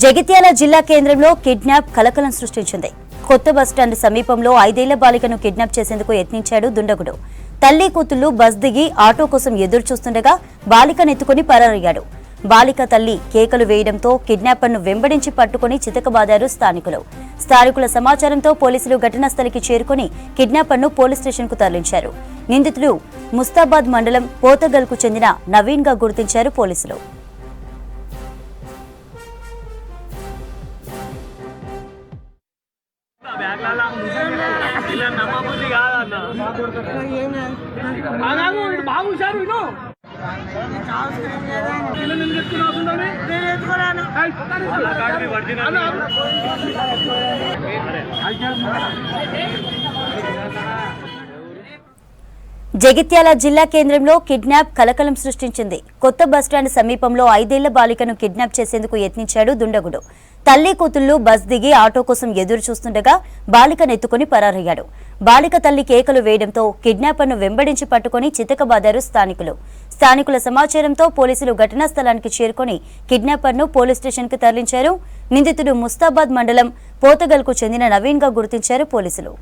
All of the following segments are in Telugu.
జగిత్యాల జిల్లా కేంద్రంలో కిడ్నాప్ కలకలం సృష్టించింది. కొత్త బస్టాండ్ సమీపంలో 5 ఏళ్ల బాలికను కిడ్నాప్ చేసేందుకు యత్నించాడు దుండగుడు. తల్లి కూతుళ్లు బస్ దిగి ఆటో కోసం ఎదురు చూస్తుండగా బాలికనెత్తుకుని పరారయ్యాడు. బాలిక తల్లి కేకలు వేయడంతో కిడ్నాపర్ను వెంబడించి పట్టుకుని చితకబాదారు స్థానికులు. స్థానికుల సమాచారంతో పోలీసులు ఘటనా స్థలికి చేరుకుని కిడ్నాపర్ను పోలీస్ స్టేషన్కు తరలించారు. నిందితుడు ముస్తాబాద్ మండలం పోతగల్కు చెందిన నవీన్ గా గుర్తించారు పోలీసులు. జగిత్యాల జిల్లా కేంద్రంలో కిడ్నాప్ కలకలం సృష్టించింది. కొత్త బస్టాండ్ సమీపంలో 5 ఏళ్ల బాలికను కిడ్నాప్ చేసేందుకు యత్నించాడు దుండగుడు. తల్లి కూతుళ్లు బస్ దిగి ఆటో కోసం ఎదురు చూస్తుండగా బాలికనెత్తుకుని పరారయ్యాడు. బాలిక తల్లి కేకలు వేయడంతో కిడ్నాపర్ను వెంబడించి పట్టుకుని చితకబాదారు స్థానికులు. స్థానికుల సమాచారంతో పోలీసులు ఘటనా స్థలానికి చేరుకుని కిడ్నాపర్ను పోలీస్ స్టేషన్కు తరలించారు. నిందితుడు ముస్తాబాద్ మండలం పోతగల్కు చెందిన నవీన్ గా గుర్తించారు పోలీసులు.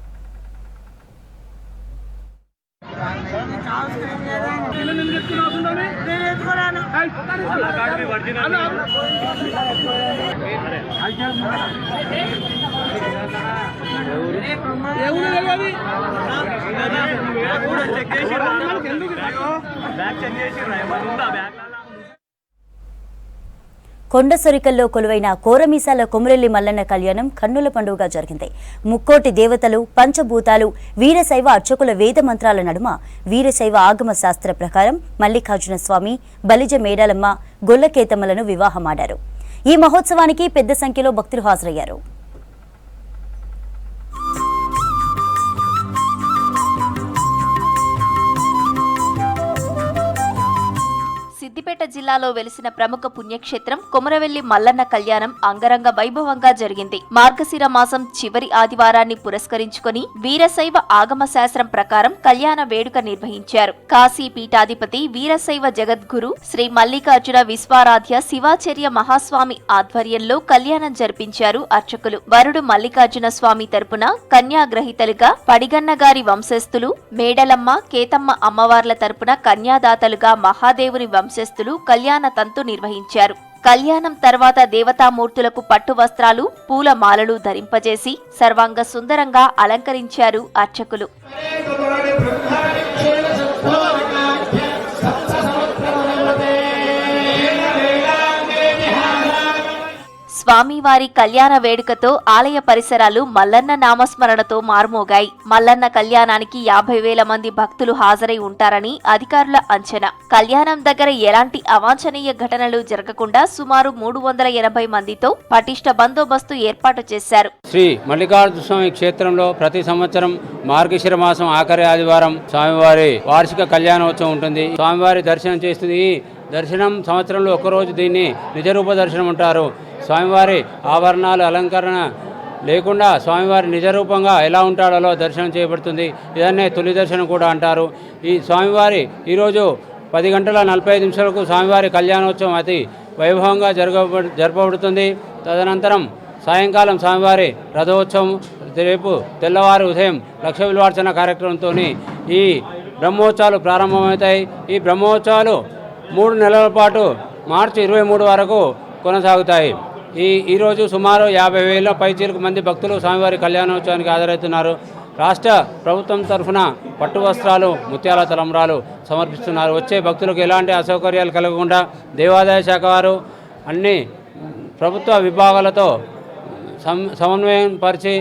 కొండసొరికల్లో కొలువైన కోరమీసాల కొమురెల్లి మల్లన్న కళ్యాణం కన్నుల పండుగగా జరిగింది. ముక్కోటి దేవతలు, పంచభూతాలు, వీరశైవ అర్చకుల వేద మంత్రాల నడుమ వీరశైవ ఆగమ శాస్త్ర ప్రకారం మల్లికార్జున స్వామి, బలిజ మేడాలమ్మ, గొల్లకేతమ్మలను వివాహమాడారు. ఈ మహోత్సవానికి పెద్ద సంఖ్యలో భక్తులు హాజరయ్యారు. సిద్దిపేట జిల్లాలో వెలిసిన ప్రముఖ పుణ్యక్షేత్రం కొమురవెల్లి మల్లన్న కళ్యాణం అంగరంగ వైభవంగా జరిగింది. మార్గశిర మాసం చివరి ఆదివారాన్ని పురస్కరించుకుని వీరశైవ ఆగమ శాస్త్రం ప్రకారం కళ్యాణ వేడుక నిర్వహించారు. కాశీ పీఠాధిపతి వీరశైవ జగద్గురు శ్రీ మల్లికార్జున విశ్వారాధ్య శివాచార్య మహాస్వామి ఆధ్వర్యంలో కళ్యాణం జరిపించారు అర్చకులు. వరుడు మల్లికార్జున స్వామి తరపున కన్యాగ్రహీతలుగా పడిగన్నగారి వంశస్థులు, మేడలమ్మ, కేతమ్మ అమ్మవార్ల తరపున కన్యాదాతలుగా మహాదేవుని వంశస్థులు కళ్యాణ తంతు నిర్వహించారు. కళ్యాణం తర్వాత దేవతామూర్తులకు పట్టు వస్త్రాలు, పూల మాలలు ధరింపజేసి సర్వాంగ సుందరంగా అలంకరించారు అర్చకులు. స్వామివారి కళ్యాణ వేడుకతో ఆలయ పరిసరాలు మల్లన్న నామస్మరణతో మారుమోగాయి. మల్లన్న కళ్యాణానికి 50,000 మంది భక్తులు హాజరై ఉంటారని అధికారుల అంచనా. కళ్యాణం దగ్గర ఎలాంటి అవాంఛనీయ ఘటనలు జరగకుండా సుమారు 380 మందితో పటిష్ట బందోబస్తు ఏర్పాటు చేశారు. శ్రీ మల్లికార్జున స్వామి క్షేత్రంలో ప్రతి సంవత్సరం మార్గశిర మాసం ఆఖరి ఆదివారం స్వామివారి వార్షిక కళ్యాణోత్సవం ఉంటుంది. స్వామివారి దర్శనం చేస్తుంది. దర్శనం సంవత్సరంలో ఒకరోజు దీన్ని నిజరూప దర్శనం అంటారు. స్వామివారి ఆభరణాలు అలంకరణ లేకుండా స్వామివారి నిజరూపంగా ఎలా ఉంటాడో దర్శనం చేయబడుతుంది. ఇదన్నే తొలి దర్శనం కూడా అంటారు. ఈ స్వామివారి ఈరోజు 10 గంటల 45 నిమిషాలకు స్వామివారి కళ్యాణోత్సవం అతి వైభవంగా జరపబడుతుంది. తదనంతరం సాయంకాలం స్వామివారి రథోత్సవం, రేపు తెల్లవారు ఉదయం లక్ష విలువార్చన కార్యక్రమంతో ఈ బ్రహ్మోత్సవాలు ప్రారంభమవుతాయి. ఈ బ్రహ్మోత్సవాలు 3 నెలల పాటు మార్చి 23 వరకు కొనసాగుతాయి. ఈరోజు సుమారు 50,000 పైచీలకు మంది భక్తులు స్వామివారి కళ్యాణోత్సవానికి హాజరవుతున్నారు. రాష్ట్ర ప్రభుత్వం తరఫున పట్టు వస్త్రాలు, ముత్యాల తలంబ్రాలు సమర్పిస్తున్నారు. వచ్చే భక్తులకు ఎలాంటి అసౌకర్యాలు కలగకుండా దేవాదాయ శాఖ వారు అన్ని ప్రభుత్వ విభాగాలతో సమన్వయం పరిచి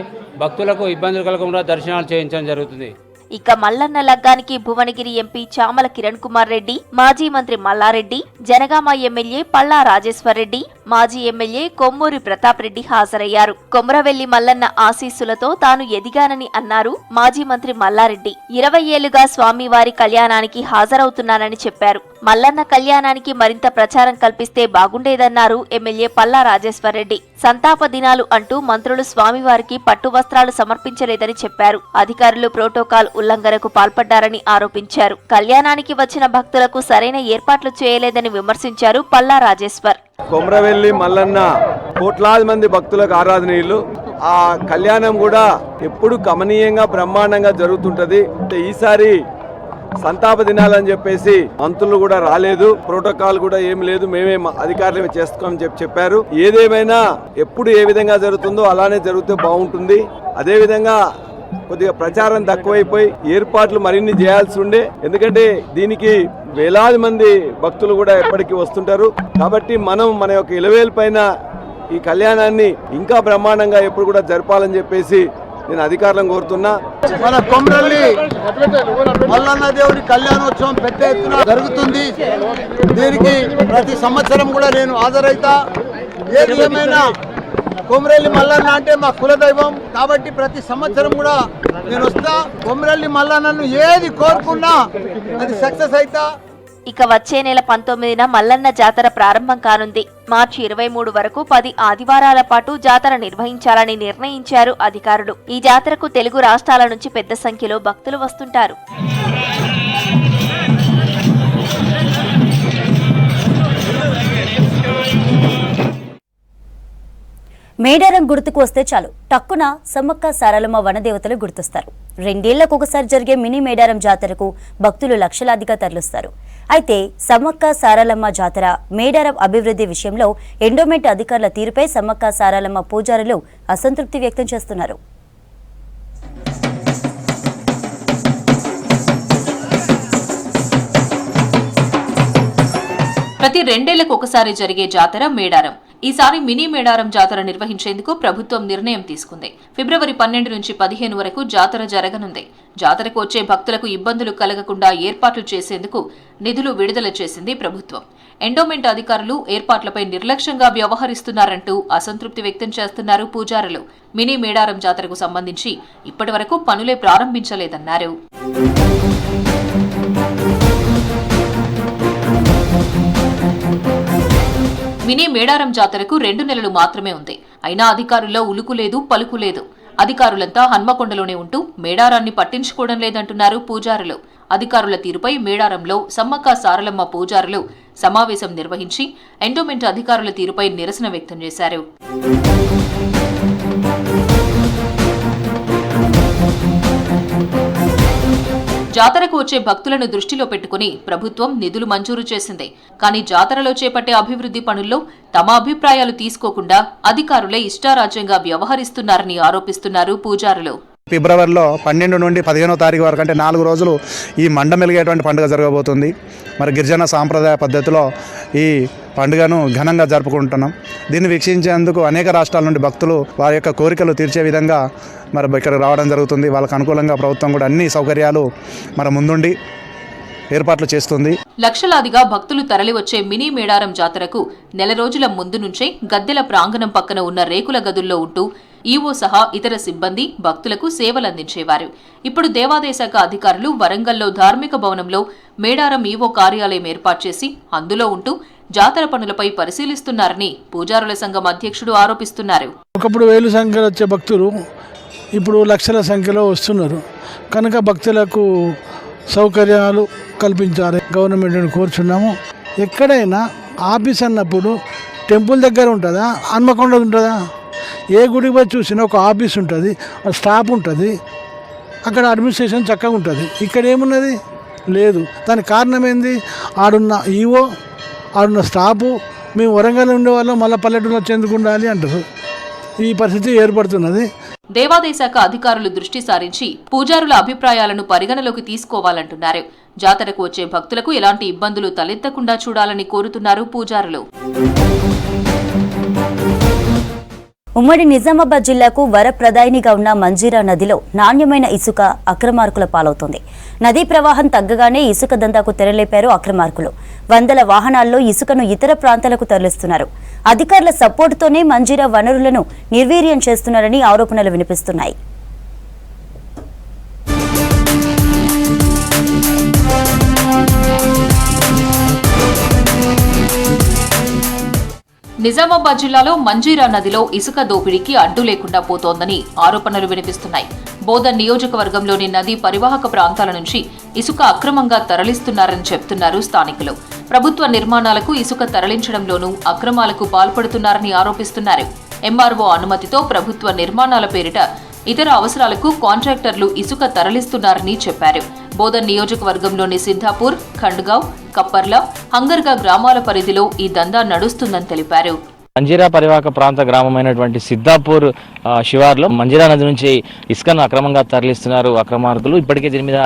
భక్తులకు ఇబ్బందులు కలగకుండా దర్శనాలు చేయించడం జరుగుతుంది. ఇక మల్లన్న లగ్గానికి భువనగిరి ఎంపీ చామల కిరణ్ కుమార్ రెడ్డి, మాజీ మంత్రి మల్లారెడ్డి, జనగామ ఎమ్మెల్యే పల్లా రాజేశ్వర్ రెడ్డి, మాజీ ఎమ్మెల్యే కొమ్మూరి ప్రతాప్ రెడ్డి హాజరయ్యారు. కొమురవెల్లి మల్లన్న ఆశీస్సులతో తాను ఎదిగానని అన్నారు మాజీ మంత్రి మల్లారెడ్డి. 20 ఏళ్లుగా స్వామివారి కళ్యాణానికి హాజరవుతున్నానని చెప్పారు. మల్లన్న కళ్యాణానికి మరింత ప్రచారం కల్పిస్తే బాగుండేదన్నారు ఎమ్మెల్యే పల్లా రాజేశ్వర్ రెడ్డి. సంతాప దినాలు అంటూ మంత్రులు స్వామివారికి పట్టు వస్త్రాలు సమర్పించలేదని చెప్పారు. అధికారులు ప్రోటోకాల్ ఉల్లంఘనకు పాల్పడ్డారని ఆరోపించారు. కళ్యాణానికి వచ్చిన భక్తులకు సరైన ఏర్పాట్లు చేయలేదని విమర్శించారు పల్లా రాజేశ్వర్. కొమరవెల్లి మల్లన్న కోట్లాది మంది భక్తులకు ఆరాధనీయులు. ఆ కళ్యాణం కూడా ఎప్పుడు కమనీయంగా బ్రహ్మాండంగా జరుగుతుంటది. ఈసారి సంతాప దినాలని చెప్పేసి మంత్రులు కూడా రాలేదు, ప్రోటోకాల్ కూడా ఏం లేదు, మేమే అధికారులు చేసుకోమని చెప్పారు. ఏదేమైనా ఎప్పుడు ఏ విధంగా జరుగుతుందో అలానే జరిగితే బాగుంటుంది. అదే విధంగా కొద్దిగా ప్రచారం తక్కువైపోయి ఏర్పాట్లు మరిన్ని చేయాల్సి ఉండే, ఎందుకంటే దీనికి వేలాది మంది భక్తులు కూడా ఎప్పటికీ వస్తుంటారు. కాబట్టి మనం మన యొక్క ఇలవేలు పైన ఈ కళ్యాణాన్ని ఇంకా బ్రహ్మాండంగా ఎప్పుడు కూడా జరపాలని చెప్పేసి నేను అధికారులను కోరుతున్నా. మన కొమరల్లి మల్లన్న దేవుడి కళ్యాణోత్సవం పెద్ద ఎత్తున జరుగుతుంది. దీనికి ప్రతి సంవత్సరం కూడా నేను హాజరైతా. ఏది ఏమైనా కొమరల్లి మల్లన్న అంటే మా కులదైవం కాబట్టి ప్రతి సంవత్సరం కూడా నేను వస్తా. కొమరల్లి మల్లన్నను ఏది కోరుకున్నా అది సక్సెస్ అయితా. ఇక వచ్చే నెల 19న మల్లన్న జాతర ప్రారంభం కానుంది. మార్చి 23 వరకు 10 ఆదివారాల పాటు జాతర నిర్వహించాలని నిర్ణయించారు అధికారులు. ఈ జాతరకు తెలుగు రాష్ట్రాల నుంచి పెద్ద సంఖ్యలో భక్తులు వస్తుంటారు. మేడారం గుర్తుకు వస్తే చాలు టక్కున సమ్మక్క సారలమ్మ వనదేవతలు గుర్తొస్తారు. 2 ఏళ్లకు ఒకసారి జరిగే మినీ మేడారం జాతరకు భక్తులు లక్షలాదిగా తరలిస్తారు. అయితే సమ్మక్క సారలమ్మ జాతర మేడారం అభివృద్ధి విషయంలో ఎండోమెంట్ అధికారుల తీరుపై సమ్మక్క సారలమ్మ పూజారులు అసంతృప్తి వ్యక్తం చేస్తున్నారు. ప్రతి 2 ఏళ్లకు ఒకసారి జరిగే జాతర మేడారం. ఈసారి మినీ మేడారం జాతర నిర్వహించేందుకు ప్రభుత్వం నిర్ణయం తీసుకుంది. ఫిబ్రవరి 12 నుంచి 15 వరకు జాతర జరగనుంది. జాతరకు వచ్చే భక్తులకు ఇబ్బందులు కలగకుండా ఏర్పాట్లు చేసేందుకు నిధులు విడుదల చేసింది ప్రభుత్వం. ఎండోమెంట్ అధికారులు ఏర్పాట్లపై నిర్లక్ష్యంగా వ్యవహరిస్తున్నారంటూ అసంతృప్తి వ్యక్తం చేస్తున్నారు పూజారులు. మినీ మేడారం జాతరకు సంబంధించి ఇప్పటివరకు పనులే ప్రారంభించలేదన్నారు. మినీ మేడారం జాతరకు 2 నెలలు మాత్రమే ఉంది. అయినా అధికారుల్లో ఉలుకు లేదు, పలుకు లేదు. అధికారులంతా హన్మకొండలోనే ఉంటూ మేడారాన్ని పట్టించుకోవడం లేదంటున్నారు పూజారులు. అధికారుల తీరుపై మేడారంలో సమ్మక్క సారలమ్మ పూజారులు సమావేశం నిర్వహించి ఎండోమెంట్ అధికారుల తీరుపై నిరసన వ్యక్తం చేశారు. జాతరకు వచ్చే భక్తులను దృష్టిలో పెట్టుకుని ప్రభుత్వం నిధులు మంజూరు చేసింది. కానీ జాతరలో చేపట్టే అభివృద్ధి పనుల్లో తమ అభిప్రాయాలు తీసుకోకుండా అధికారులే ఇష్టారాజ్యంగా వ్యవహరిస్తున్నారని ఆరోపిస్తున్నారు పూజారులు. ఫిబ్రవరిలో 12 నుండి 15వ తారీఖు వరకు అంటే 4 రోజులు ఈ మండమెలిగేటువంటి పండుగ జరగబోతుంది. మరి గిరిజన సాంప్రదాయ పద్ధతిలో ఈ పండుగను ఘనంగా జరుపుకుంటున్నాం. దీన్ని వీక్షించేందుకు అనేక రాష్ట్రాల నుండి భక్తులు వారి యొక్క కోరికలు తీర్చే విధంగా మరి ఇక్కడ రావడం జరుగుతుంది. వాళ్ళకు అనుకూలంగా ప్రభుత్వం కూడా అన్ని సౌకర్యాలు మరి ముందుండి ఏర్పాట్లు చేస్తుంది. లక్షలాదిగా భక్తులు తరలివచ్చే మినీ మేడారం జాతరకు 1 రోజుల ముందు నుంచే గద్దెల ప్రాంగణం పక్కన ఉన్న రేకుల గదుల్లో ఉంటూ ఈవో సహా ఇతర సిబ్బంది భక్తులకు సేవలందించేవారు. ఇప్పుడు దేవాదాయ శాఖ అధికారులు వరంగల్లో ధార్మిక భవనంలో మేడారం ఈవో కార్యాలయం ఏర్పాటు చేసి అందులో ఉంటూ జాతర పనులపై పరిశీలిస్తున్నారని పూజారుల సంఘం అధ్యక్షుడు ఆరోపిస్తున్నారు. ఒకప్పుడు 1000 సంఖ్యలో వచ్చే భక్తులు ఇప్పుడు లక్షల సంఖ్యలో వస్తున్నారు. కనుక భక్తులకు సౌకర్యాలు కల్పించాలి. గవర్నమెంట్ని కోరుచున్నాము. ఎక్కడైనా ఆఫీస్ అన్నప్పుడు టెంపుల్ దగ్గర ఉంటుందా, హన్మకొండ ఉంటుందా? ఏ గుడికి పోయి చూసినా ఒక ఆఫీస్ ఉంటుంది, స్టాఫ్ ఉంటుంది, అక్కడ అడ్మినిస్ట్రేషన్ చక్కగా ఉంటుంది. ఇక్కడ ఏమున్నది? లేదు. దానికి కారణం ఏంది? ఆడున్న ఈవో, ఆడున్న స్టాఫు, మేము వరంగల్ ఉండేవాళ్ళం మళ్ళీ పల్లెటూరులో చెందుకు ఉండాలి అంటారు. ఈ పరిస్థితి ఏర్పడుతున్నది. దేవాదాయ శాఖ అధికారులు దృష్టి సారించి పూజారుల అభిప్రాయాలను పరిగణలోకి తీసుకోవాలంటున్నారు. జాతరకు వచ్చే భక్తులకు ఎలాంటి ఇబ్బందులు తలెత్తకుండా చూడాలని కోరుతున్నారు పూజారులు. ఉమ్మడి నిజామాబాద్ జిల్లాకు వరప్రదాయినిగా ఉన్న మంజీరా నదిలో నాణ్యమైన ఇసుక అక్రమార్కుల పాలవుతోంది. నదీ ప్రవాహం తగ్గగానే ఇసుక దందాకు తెరలేపారు అక్రమార్కులు. వందల వాహనాల్లో ఇసుకను ఇతర ప్రాంతాలకు తరలిస్తున్నారు. అధికారుల సపోర్టుతోనే మంజీరా వనరులను నిర్వీర్యం చేస్తున్నారని ఆరోపణలు వినిపిస్తున్నాయి. నిజామాబాద్ జిల్లాలో మంజీరా నదిలో ఇసుక దోపిడీకి అడ్డు లేకుండా పోతోందని ఆరోపణలు వినిపిస్తున్నాయి. బోధన్ నియోజకవర్గంలోని నదీ పరివాహక ప్రాంతాల నుంచి ఇసుక అక్రమంగా తరలిస్తున్నారని చెప్తున్నారు స్థానికులు. ప్రభుత్వ నిర్మాణాలకు ఇసుక తరలించడంలోనూ అక్రమాలకు పాల్పడుతున్నారని ఆరోపిస్తున్నారు. ఎంఆర్ఓ అనుమతితో ప్రభుత్వ నిర్మాణాల పేరిట ఇతర అవసరాలకు కాంట్రాక్టర్లు ఇసుక తరలిస్తున్నారని చెప్పారు. బోధన్ నియోజకవర్గంలోని సిద్ధాపూర్, ఖండ్గావ్, కప్పర్ల, హంగర్గా గ్రామాల పరిధిలో ఈ దందా నడుస్తుందని తెలిపారు. మంజీరా పరివాహక ప్రాంత గ్రామమైనటువంటి సిద్ధాపూర్ శివార్లో మంజీరా నది నుంచి ఇసుకను అక్రమంగా తరలిస్తున్నారు అక్రమార్కులు. ఇప్పటికే దీని మీద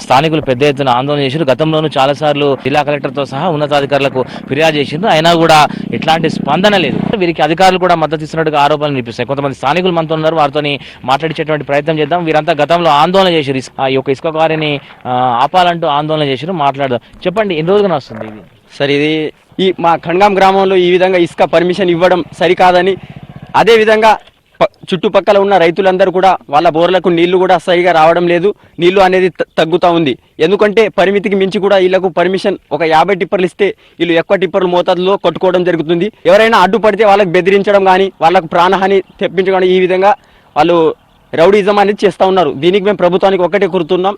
స్థానికులు పెద్ద ఎత్తున ఆందోళన చేశారు. గతంలోనూ చాలాసార్లు జిల్లా కలెక్టర్తో సహా ఉన్నతాధికారులకు ఫిర్యాదు చేసిండ్రు. అయినా కూడా ఎట్లాంటి స్పందన లేదు. వీరికి అధికారులు కూడా మద్దతు ఇస్తున్నట్టుగా ఆరోపణలు వినిపిస్తాయి. కొంతమంది స్థానికులు మనతో ఉన్నారు, వారితో మాట్లాడించేటువంటి ప్రయత్నం చేద్దాం. వీరంతా గతంలో ఆందోళన చేశారు, ఈ యొక్క ఇసుక వారిని ఆపాలంటూ ఆందోళన చేశారు. మాట్లాడదాం. చెప్పండి, ఎన్ని రోజులుగా వస్తుంది ఇది? సార్, ఇది ఈ మా ఖండ్గాం గ్రామంలో ఈ విధంగా ఇసుక పర్మిషన్ ఇవ్వడం సరికాదని, అదేవిధంగా చుట్టుపక్కల ఉన్న రైతులందరూ కూడా వాళ్ళ బోర్లకు నీళ్లు కూడా సరిగా రావడం లేదు. నీళ్లు అనేది తగ్గుతూ ఉంది. ఎందుకంటే పరిమితికి మించి కూడా వీళ్ళకు పర్మిషన్ ఒక 50 టిప్పర్లు ఇస్తే వీళ్ళు ఎక్కువ టిప్పర్లు మోతాదులో కొట్టుకోవడం జరుగుతుంది. ఎవరైనా అడ్డుపడితే వాళ్ళకు బెదిరించడం కానీ, వాళ్ళకు ప్రాణహాని తెప్పించడం కానీ, ఈ విధంగా వాళ్ళు రౌడీజం అనేది చేస్తూ ఉన్నారు. దీనికి మేము ప్రభుత్వానికి ఒక్కటే కోరుతున్నాం,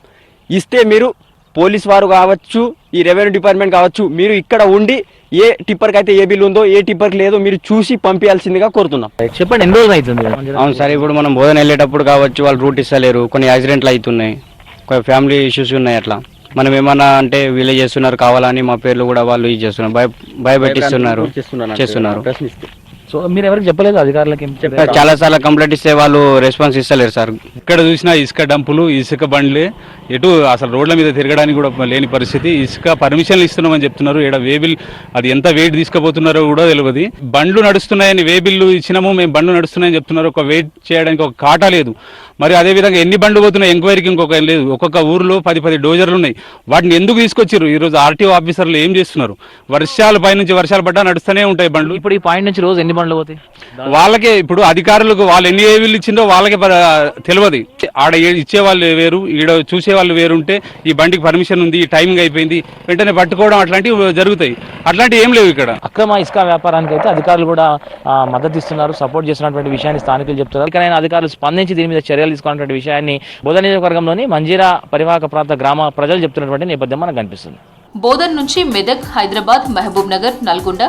ఇస్తే మీరు పోలీస్ వారు కావచ్చు, ఈ రెవెన్యూ డిపార్ట్మెంట్ కావచ్చు, మీరు ఇక్కడ ఉండి ఏ టిప్పర్కి అయితే ఏ బిల్ ఉందో, ఏ టిప్పర్కి లేదో మీరు చూసి పంపించాల్సిందిగా కోరుతున్నాం. చెప్పండి, ఎన్ని రోజులు అవుతుంది? అవును సార్, ఇప్పుడు మనం బోధన వెళ్ళేటప్పుడు కావచ్చు, వాళ్ళు రూట్ ఇస్తలేరు, కొన్ని యాక్సిడెంట్లు అవుతున్నాయి, కొన్ని ఫ్యామిలీ ఇష్యూస్ ఉన్నాయి. అట్లా మనం ఏమన్నా అంటే వీళ్ళు చేస్తున్నారు కావాలని మా పేర్లు కూడా వాళ్ళు ఇది చేస్తున్నారు, భయపెట్టిస్తున్నారు చేస్తున్నారు. సో మీరు ఎవరికి చెప్పలేదు అధికారులకి? చాలా సార్లు కంప్లైంట్ ఇస్తే వాళ్ళు రెస్పాన్స్ ఇస్తలేరు సార్. ఇక్కడ చూసినా ఇసుక డంపులు, ఇసుక బండ్లే, ఎటు అసలు రోడ్ల మీద తిరగడానికి కూడా లేని పరిస్థితి. ఇసుక పర్మిషన్లు ఇస్తున్నామని చెప్తున్నారు. ఇక్కడ వేబిల్ అది ఎంత వెయిట్ తీసుకుపోతున్నారో కూడా తెలియదు. బండ్లు నడుస్తున్నాయని వేబిల్లు ఇచ్చినాము, మేము బండ్లు నడుస్తున్నాయని చెప్తున్నారు. ఒక వెయిట్ చేయడానికి ఒక కాటా లేదు. మరి అదేవిధంగా ఎన్ని బండ్లు పోతున్నాయి ఎంక్వైరీకి ఇంకొక లేదు. ఒక్కొక్క ఊర్లో 10 డోజర్లు ఉన్నాయి. వాటిని ఎందుకు తీసుకొచ్చారు? ఈరోజు ఆర్టీఓ ఆఫీసర్లు ఏం చేస్తున్నారు? వర్షాలు పైనుంచి వర్షాలు పడ్డా నడుస్తూనే ఉంటాయి బండ్లు. ఇప్పుడు ఈ పాయింట్ నుంచి రోజు ఎన్ని బండ్లు పోతాయి? వాళ్ళకే ఇప్పుడు అధికారులకు వాళ్ళు ఎన్ని ఏవీలు ఇచ్చిందో వాళ్ళకే తెలియదు. ఆడ ఇచ్చే వాళ్ళు వేరు, ఈడ చూసే వాళ్ళు వేరు ఉంటే ఈ బండికి పర్మిషన్ ఉంది, ఈ టైమింగ్ అయిపోయింది, వెంటనే పట్టుకోవడం అట్లాంటివి జరుగుతాయి. అట్లాంటివి ఏం లేవు ఇక్కడ. అక్రమ ఇసుక వ్యాపారానికి అయితే అధికారులు కూడా మద్దతు ఇస్తున్నారు, సపోర్ట్ చేస్తున్నటువంటి విషయాన్ని స్థానికులు చెప్తున్నారు. ఇకనైనా అధికారులు స్పందించి దీని మీద చర్యలు తీసుకున్నటువంటి విషయాన్ని బోధన్ నియోజకవర్గంలోని మంజీరా పరివాహక ప్రాంత గ్రామ ప్రజలు చెప్తున్నటువంటి నేపథ్యం మనకు కనిపిస్తుంది. బోధన్ నుంచి మెదక్, హైదరాబాద్, మహబూబ్ నగర్, నల్గొండ,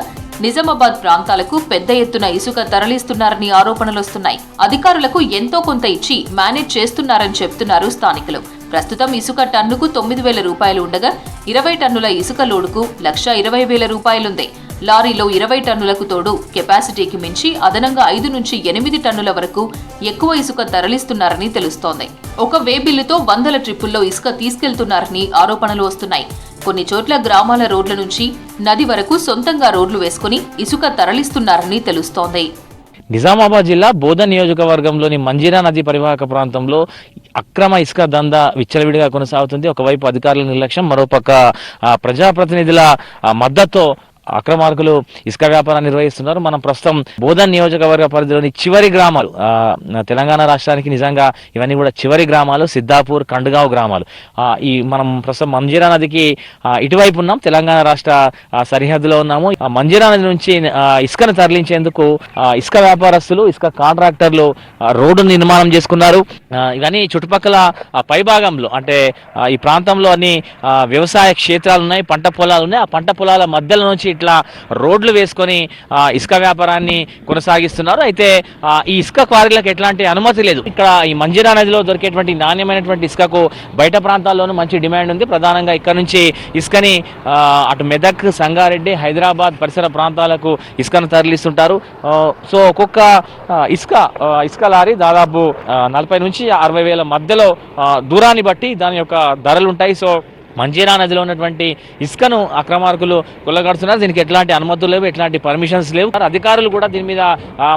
నిజామాబాద్ ప్రాంతాలకు పెద్ద ఎత్తున ఇసుక తరలిస్తున్నారని ఆరోపణలొస్తున్నాయి. అధికారులకు ఎంతో కొంత ఇచ్చి మేనేజ్ చేస్తున్నారని చెప్తున్నారు స్థానికులు. ప్రస్తుతం ఇసుక టన్నుకు 9,000 రూపాయలు ఉండగా 20 టన్నుల ఇసుక లోడుకు 1,20,000 రూపాయలుంది. లారీలో 20 టన్నులకు తోడు కెపాసిటీకి మించి అదనంగా 5 నుంచి 8 టన్నుల వరకు ఎక్కువ ఇసుక తరలిస్తున్నారని తెలుస్తోంది. ఒక వే బిల్లుతో 100 ట్రిప్పుల్లో ఇసుక తీసుకెళ్తున్నారని ఆరోపణలు వస్తున్నాయి. కొన్ని చోట్ల గ్రామాల రోడ్ల నుంచి నది వరకు సొంతంగా రోడ్లు వేసుకుని ఇసుక తరలిస్తున్నారని తెలుస్తోంది. నిజామాబాద్ జిల్లా బోధన్ నియోజకవర్గంలోని మంజీరా నది పరివాహక ప్రాంతంలో అక్రమ ఇసుక దందా విచ్చలవిడిగా కొనసాగుతుంది. ఒకవైపు అధికారుల నిర్లక్ష్యం, మరోపక్క ప్రజాప్రతినిధుల మద్దతుతో అక్రమార్కులు ఇసుక వ్యాపారాన్ని నిర్వహిస్తున్నారు. మనం ప్రస్తుతం బోధన్ నియోజకవర్గ పరిధిలోని చివరి గ్రామాలు, తెలంగాణ రాష్ట్రానికి నిజంగా ఇవన్నీ కూడా చివరి గ్రామాలు, సిద్ధాపూర్, ఖండ్గావ్ గ్రామాలు. ఈ మనం ప్రస్తుతం మంజీరా నదికి ఇటువైపు ఉన్నాం, తెలంగాణ రాష్ట్ర సరిహద్దులో ఉన్నాము. మంజీరా నది నుంచి ఇసుకను తరలించేందుకు ఇసుక వ్యాపారస్తులు, ఇసుక కాంట్రాక్టర్లు రోడ్డు నిర్మాణం చేసుకున్నారు. ఇవన్నీ చుట్టుపక్కల పైభాగంలో అంటే ఈ ప్రాంతంలో అన్ని వ్యవసాయ క్షేత్రాలు ఉన్నాయి, పంట పొలాలు ఉన్నాయి. ఆ పంట పొలాల మధ్యలో నుంచి ఇట్లా రోడ్లు వేసుకొని ఇసుక వ్యాపారాన్ని కొనసాగిస్తున్నారు. అయితే ఈ ఇసుక క్వారీలకు ఎట్లాంటి అనుమతి లేదు. ఇక్కడ ఈ మంజీరా నదిలో దొరికేటువంటి నాణ్యమైనటువంటి ఇసుకకు బయట ప్రాంతాల్లోనూ మంచి డిమాండ్ ఉంది. ప్రధానంగా ఇక్కడ నుంచి ఇసుకని అటు మెదక్, సంగారెడ్డి, హైదరాబాద్ పరిసర ప్రాంతాలకు ఇసుకను తరలిస్తుంటారు. సో ఒక్కొక్క ఇసుక లారీ దాదాపు 40 నుంచి 60 వేల మధ్యలో దూరాన్ని బట్టి దాని యొక్క ధరలు ఉంటాయి. సో మంజీరా నదిలో ఉన్నటువంటి ఇసుకను అక్రమార్కులు కొల్లగడుతున్నారు. దీనికి ఎట్లాంటి అనుమతులు లేవు, ఎట్లాంటి పర్మిషన్స్ లేవు. అధికారులు కూడా దీని మీద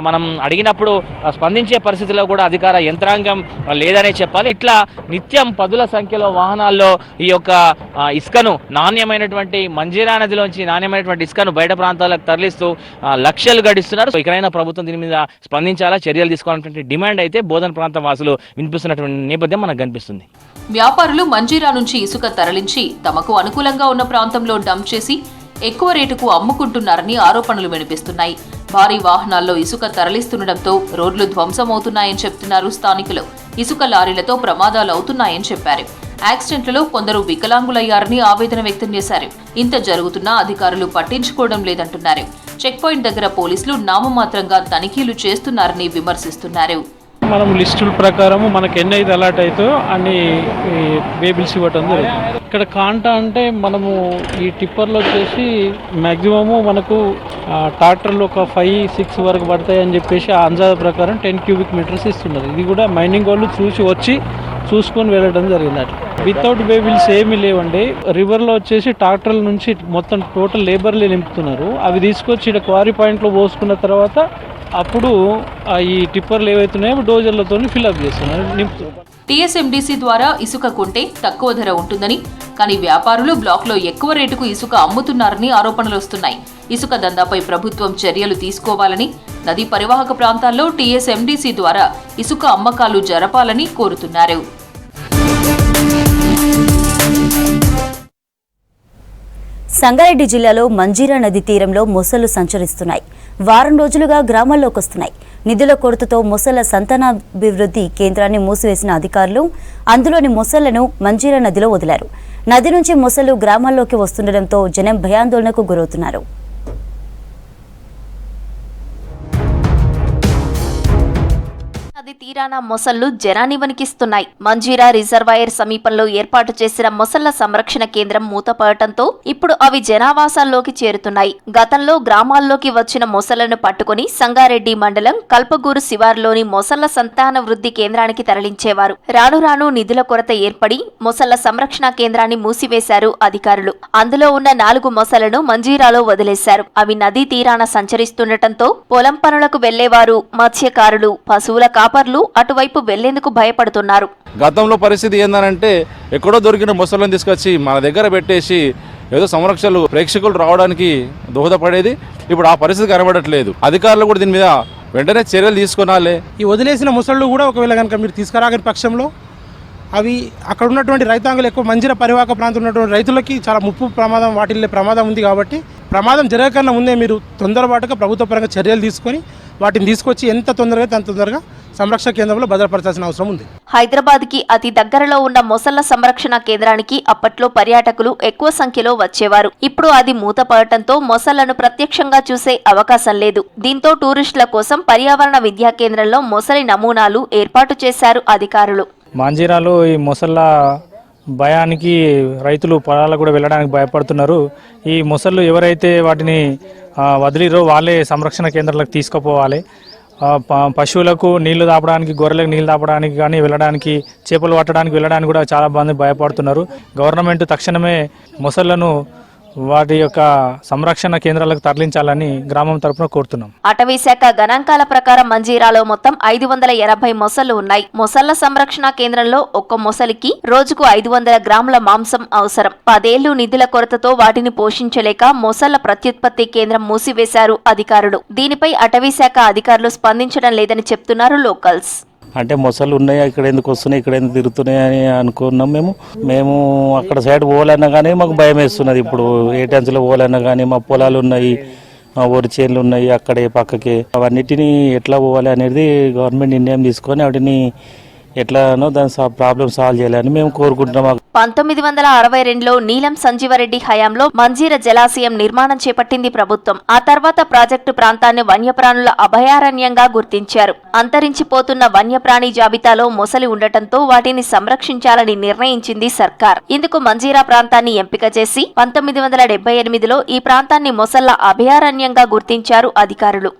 మనం అడిగినప్పుడు స్పందించే పరిస్థితిలో కూడా అధికార యంత్రాంగం లేదనే చెప్పాలి. ఇట్లా నిత్యం 10ల సంఖ్యలో వాహనాల్లో ఈ యొక్క ఇసుకను నాణ్యమైనటువంటి మంజీరా నదిలోంచి నాణ్యమైనటువంటి ఇసుకను బయట ప్రాంతాలకు తరలిస్తూ లక్షలు గడిస్తున్నారు. ఇకనైనా ప్రభుత్వం దీని మీద స్పందించాలా, చర్యలు తీసుకోవాలన్నటువంటి డిమాండ్ అయితే బోధన్ ప్రాంత వాసులు వినిపిస్తున్నటువంటి నేపథ్యం మనకు కనిపిస్తుంది. వ్యాపారులు మంజీరా నుంచి ఇసుక తరలించి తమకు అనుకూలంగా ఉన్న ప్రాంతంలో డంప్ చేసి ఎక్కువ రేటుకు అమ్ముకుంటున్నారని ఆరోపణలు వినిపిస్తున్నాయి. భారీ వాహనాల్లో ఇసుక తరలిస్తుండటంతో రోడ్లు ధ్వంసమవుతున్నాయని చెప్తున్నారు స్థానికులు. ఇసుక లారీలతో ప్రమాదాలు అవుతున్నాయని చెప్పారు. యాక్సిడెంట్లలో కొందరు వికలాంగులయ్యారని ఆవేదన వ్యక్తం చేశారు. ఇంత జరుగుతున్నా అధికారులు పట్టించుకోవడం లేదంటున్నారు. చెక్ పాయింట్ దగ్గర పోలీసులు నామమాత్రంగా తనిఖీలు చేస్తున్నారని విమర్శిస్తున్నారు. మనం లిస్టుల ప్రకారం మనకు ఎన్ని అయితే అలాట్ అవుతాయో అన్ని వేబిల్స్ ఇవ్వటం జరుగుతుంది. ఇక్కడ కాంటా అంటే మనము ఈ టిప్పర్లో వచ్చేసి మ్యాక్సిమము మనకు ట్రాక్టర్లు ఒక 5-6 వరకు పడతాయి అని చెప్పేసి ఆ అందాజ ప్రకారం 10 క్యూబిక్ మీటర్స్ ఇస్తున్నారు. ఇది కూడా మైనింగ్ వాళ్ళు చూసుకొని వెళ్ళడం జరిగింది. అట్లా వితౌట్ వేబిల్స్ ఏమీ లేవండి. రివర్లో వచ్చేసి ట్రాక్టర్ల నుంచి మొత్తం టోటల్ లేబర్లే నింపుతున్నారు. అవి తీసుకొచ్చి ఇక్కడ క్వారీ పాయింట్లో పోసుకున్న తర్వాత అప్పుడు ఈ టిప్పర్లు ఏవైతున్నాయో డోజర్లతో ఫిల్అప్ చేస్తున్నారు, నింపుతున్నారు. టీఎస్ఎండీసీ ద్వారా ఇసుక కొంటే తక్కువ ధర ఉంటుందని, కానీ వ్యాపారులు బ్లాక్లో ఎక్కువ రేటుకు ఇసుక అమ్ముతున్నారని ఆరోపణలు వస్తున్నాయి. ఇసుక దందాపై ప్రభుత్వం చర్యలు తీసుకోవాలని, నదీ పరివాహక ప్రాంతాల్లో టీఎస్ఎండీసీ ద్వారా ఇసుక అమ్మకాలు జరపాలని కోరుతున్నారు. సంగారెడ్డి జిల్లాలో మంజీరా నది తీరంలో మొసళ్లు సంచరిస్తున్నాయి. వారం రోజులుగా గ్రామాల్లోకి వస్తున్నాయి. నిధుల కొరతతో మొసళ్ల సంతానాభివృద్ధి కేంద్రాన్ని మూసివేసిన అధికారులు అందులోని మొసళ్లను మంజీరా నదిలో వదిలారు. నది నుంచి మొసళ్లు గ్రామాల్లోకి వస్తుండటంతో జనం భయాందోళనకు గురవుతున్నారు. నది తీరాన మొసళ్లు జనాన్ని వణికిస్తున్నాయి. మంజీరా రిజర్వాయర్ సమీపంలో ఏర్పాటు చేసిన మొసళ్ల సంరక్షణ కేంద్రం మూతపడటంతో ఇప్పుడు అవి జనావాసాల్లోకి చేరుతున్నాయి. గతంలో గ్రామాల్లోకి వచ్చిన మొసళ్లను పట్టుకుని సంగారెడ్డి మండలం కల్పగూరు శివారులోని మొసళ్ల సంతాన వృద్ధి కేంద్రానికి తరలించేవారు. రాను రాను నిధుల కొరత ఏర్పడి మొసళ్ల సంరక్షణ కేంద్రాన్ని మూసివేశారు అధికారులు. అందులో ఉన్న 4 మొసళ్లను మంజీరాలో వదిలేశారు. అవి నదీ తీరాన సంచరిస్తుండటంతో పొలం పనులకు వెళ్లేవారు, మత్స్యకారులు, పశువుల కాపర్లు అటువైపు వెళ్లేందుకు భయపడుతున్నారు. గతంలో పరిస్థితి ఏందనంటే ఎక్కడో దొరికిన మొసళ్ళను తీసుకొచ్చి మన దగ్గర పెట్టేసి ఏదో సంరక్షణలు ప్రేక్షకులు రావడానికి దోహదపడేది. ఇప్పుడు ఆ పరిస్థితి కనబడట్లేదు. అధికారులు కూడా దీని మీద వెంటనే చర్యలు తీసుకునాలి. ఈ వదిలేసిన మొసళ్ళు కూడా ఒకవేళ కనుక మీరు తీసుకురాగని పక్షంలో అవి అక్కడ ఉన్నటువంటి రైతాంగులు ఎక్కువ మంజీరా పరివాహక ప్రాంతం ఉన్నటువంటి రైతులకి చాలా ముప్పు ప్రమాదం వాటిల్లే ప్రమాదం ఉంది. కాబట్టి ప్రమాదం జరగకన్నా ముందే మీరు తొందరపాటుగా ప్రభుత్వ పరంగా చర్యలు తీసుకొని వాటిని తీసుకొచ్చి ఎంత తొందరగా అంత తొందరగా సంరక్షణ కేంద్రంలో భద్రపరచాల్సిన అవసరం ఉంది. హైదరాబాద్ కి అతి దగ్గరలో ఉన్న మొసళ్ల సంరక్షణ కేంద్రానికి అప్పట్లో పర్యాటకులు ఎక్కువ సంఖ్యలో వచ్చేవారు. ఇప్పుడు అది మూతపడటంతో మొసళ్లను ప్రత్యక్షంగా చూసే అవకాశం లేదు. దీంతో టూరిస్టుల కోసం పర్యావరణ విద్యా కేంద్రంలో మొసలి నమూనాలు ఏర్పాటు చేశారు అధికారులు. మంజీరాలో ఈ మొసళ్ళ భయానికి రైతులు పొలాలకు కూడా వెళ్ళడానికి భయపడుతున్నారు. ఈ మొసళ్ళు ఎవరైతే వాటిని వదిలిరో వాళ్ళే సంరక్షణ కేంద్రాలకు తీసుకుపోవాలి. పశువులకు నీళ్లు తాపడానికి, గొర్రెలకు నీళ్లు తాపడానికి కానీ వెళ్ళడానికి, చేపలు పట్టడానికి వెళ్ళడానికి కూడా చాలా మంది భయపడుతున్నారు. గవర్నమెంట్ తక్షణమే మొసళ్లను వాటి యొక్క సంరక్షణ కేంద్రాలకు తరలించాలని గ్రామం తరపున కోరుతున్నాం. అటవీ శాఖ గణాంకాల ప్రకారం మంజీరాలో మొత్తం 580 మొసళ్లు ఉన్నాయి. మొసళ్ల సంరక్షణ కేంద్రంలో ఒక్క మొసలికి రోజుకు 500 గ్రాముల మాంసం అవసరం. 10 ఏళ్లు నిధుల కొరతతో వాటిని పోషించలేక మొసళ్ల ప్రత్యుత్పత్తి కేంద్రం మూసివేశారు అధికారులు. దీనిపై అటవీ శాఖ అధికారులు స్పందించడం లేదని చెప్తున్నారు లోకల్స్. అంటే మొసళ్ళు ఉన్నాయి, ఇక్కడ ఎందుకు వస్తున్నాయి, ఇక్కడ ఎందుకు తిరుగుతున్నాయి అని అనుకున్నాం. మేము అక్కడ సైడ్ పోవాలన్నా కానీ మాకు భయం వేస్తున్నది. ఇప్పుడు ఏటెన్స్లో పోవాలన్నా కానీ మా పొలాలు ఉన్నాయి, మా వరి చేనులు ఉన్నాయి అక్కడే పక్కకే. అవన్నిటిని ఎట్లా పోవాలి అనేది గవర్నమెంట్ నిర్ణయం తీసుకొని వాటిని ఎట్లానో దాని ప్రాబ్లం సాల్వ్ చేయాలని మేము కోరుకుంటున్నాం. 1962లో నీలం సంజీవరెడ్డి హయాంలో మంజీరా జలాశయం నిర్మాణం చేపట్టింది ప్రభుత్వం. ఆ తర్వాత ప్రాజెక్టు ప్రాంతాన్ని వన్యప్రాణుల అభయారణ్యంగా గుర్తించారు. అంతరించిపోతున్న వన్యప్రాణి జాబితాలో మొసలి ఉండటంతో వాటిని సంరక్షించాలని నిర్ణయించింది సర్కార్. ఇందుకు మంజీరా ప్రాంతాన్ని ఎంపిక చేసి 1978లో ఈ ప్రాంతాన్ని మొసళ్ల అభయారణ్యంగా గుర్తించారు అధికారులు.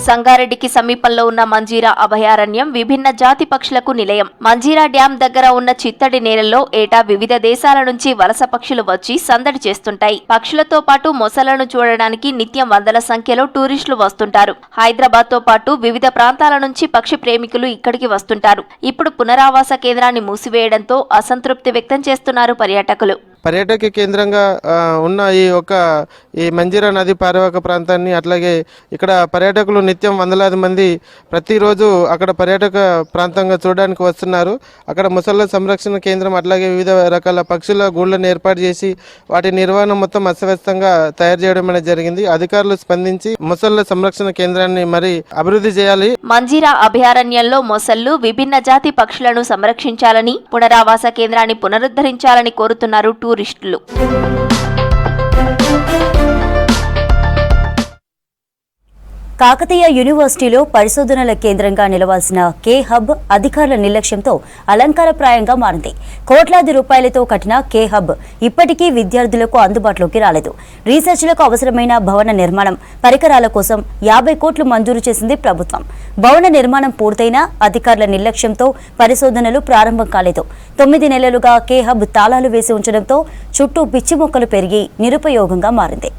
సంగారెడ్డికి సమీపంలో ఉన్న మంజీరా అభయారణ్యం విభిన్న జాతి పక్షులకు నిలయం. మంజీరా డ్యాం దగ్గర ఉన్న చిత్తడి నేలల్లో ఏటా వివిధ దేశాల నుంచి వలస పక్షులు వచ్చి సందడి చేస్తుంటాయి. పక్షులతో పాటు మొసళ్లను చూడడానికి నిత్యం వందల సంఖ్యలో టూరిస్టులు వస్తుంటారు. హైదరాబాద్ తో పాటు వివిధ ప్రాంతాల నుంచి పక్షి ప్రేమికులు ఇక్కడికి వస్తుంటారు. ఇప్పుడు పునరావాస కేంద్రాన్ని మూసివేయడంతో అసంతృప్తి వ్యక్తం చేస్తున్నారు పర్యాటకులు. పర్యాటక కేంద్రంగా ఉన్న ఈ మంజీరా నది పరివాహక ప్రాంతాన్ని, అట్లాగే ఇక్కడ పర్యాటకులు నిత్యం వందలాది మంది ప్రతిరోజు అక్కడ పర్యాటక ప్రాంతంగా చూడడానికి వస్తున్నారు. అక్కడ మొసళ్ళ సంరక్షణ కేంద్రం అట్లాగే వివిధ రకాల పక్షుల గూళ్ళను ఏర్పాటు చేసి వాటి నిర్వహణ మొత్తం అస్తవ్యస్తంగా తయారు చేయడం అనేది జరిగింది. అధికారులు స్పందించి మొసళ్ళ సంరక్షణ కేంద్రాన్ని మరి అభివృద్ధి చేయాలి. మంజీరా అభయారణ్యంలో మొసళ్ళు, విభిన్న జాతి పక్షులను సంరక్షించాలని, పునరావాస కేంద్రాన్ని పునరుద్ధరించాలని కోరుతున్నారు టూరిస్టులు. కాకతీయ యూనివర్సిటీలో పరిశోధనల కేంద్రంగా నిలవాల్సిన కే హబ్ అధికారుల నిర్లక్ష్యంతో అలంకారప్రాయంగా మారింది. కోట్లాది రూపాయలతో కట్టిన కే హబ్ ఇప్పటికీ విద్యార్థులకు అందుబాటులోకి రాలేదు. రీసెర్చ్లకు అవసరమైన భవన నిర్మాణం, పరికరాల కోసం 50 కోట్లు మంజూరు చేసింది ప్రభుత్వం. భవన నిర్మాణం పూర్తయినా అధికారుల నిర్లక్ష్యంతో పరిశోధనలు ప్రారంభం కాలేదు. 9 నెలలుగా కే హబ్ తాళాలు వేసి ఉంచడంతో చుట్టూ పిచ్చి మొక్కలు పెరిగి నిరుపయోగంగా మారింది.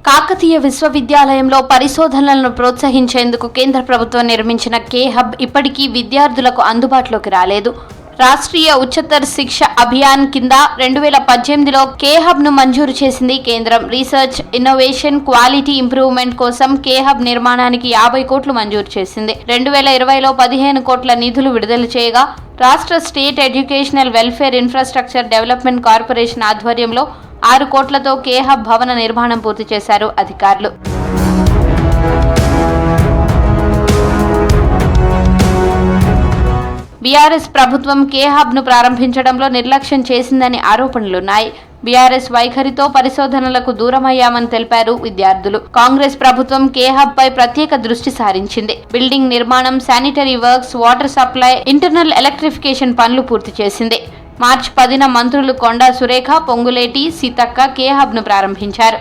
కాకతీయ విశ్వవిద్యాలయంలో పరిశోధనలను ప్రోత్సహించేందుకు కేంద్ర ప్రభుత్వం నిర్మించిన కే హబ్ ఇప్పటికీ విద్యార్థులకు అందుబాటులోకి రాలేదు. రాష్ట్రీయ ఉच्चतर శిక్ష అభియాన్ కింద 2018లో కే హబ్ ను మంజూరు చేసింది కేంద్రం. రీసెర్చ్, ఇన్నోవేషన్, క్వాలిటీ ఇంప్రూవ్మెంట్ కోసం కే హబ్ నిర్మాణానికి 50 కోట్లు మంజూరు చేసింది. 2020లో 15 కోట్ల నిధులు విడుదల చేయగా రాష్ట్ర state educational welfare infrastructure development corporation ఆధ్వర్యంలో 6 కోట్లతో కే హబ్ భవన నిర్మాణం పూర్తి చేశారు అధికారులు. బీఆర్ఎస్ ప్రభుత్వం కే హబ్ ను ప్రారంభించడంలో నిర్లక్ష్యం చేసిందని ఆరోపణలున్నాయి. బీఆర్ఎస్ వైఖరితో పరిశోధనలకు దూరమయ్యామని తెలిపారు విద్యార్థులు. కాంగ్రెస్ ప్రభుత్వం కే హబ్ పై ప్రత్యేక దృష్టి సారించింది. బిల్డింగ్ నిర్మాణం, sanitary works, water supply, internal electrification పనులు పూర్తి చేసింది. మార్చి 10న మంత్రులు కొండా సురేఖ, పొంగులేటి, సీతక్క కే హబ్ ను ప్రారంభించారు.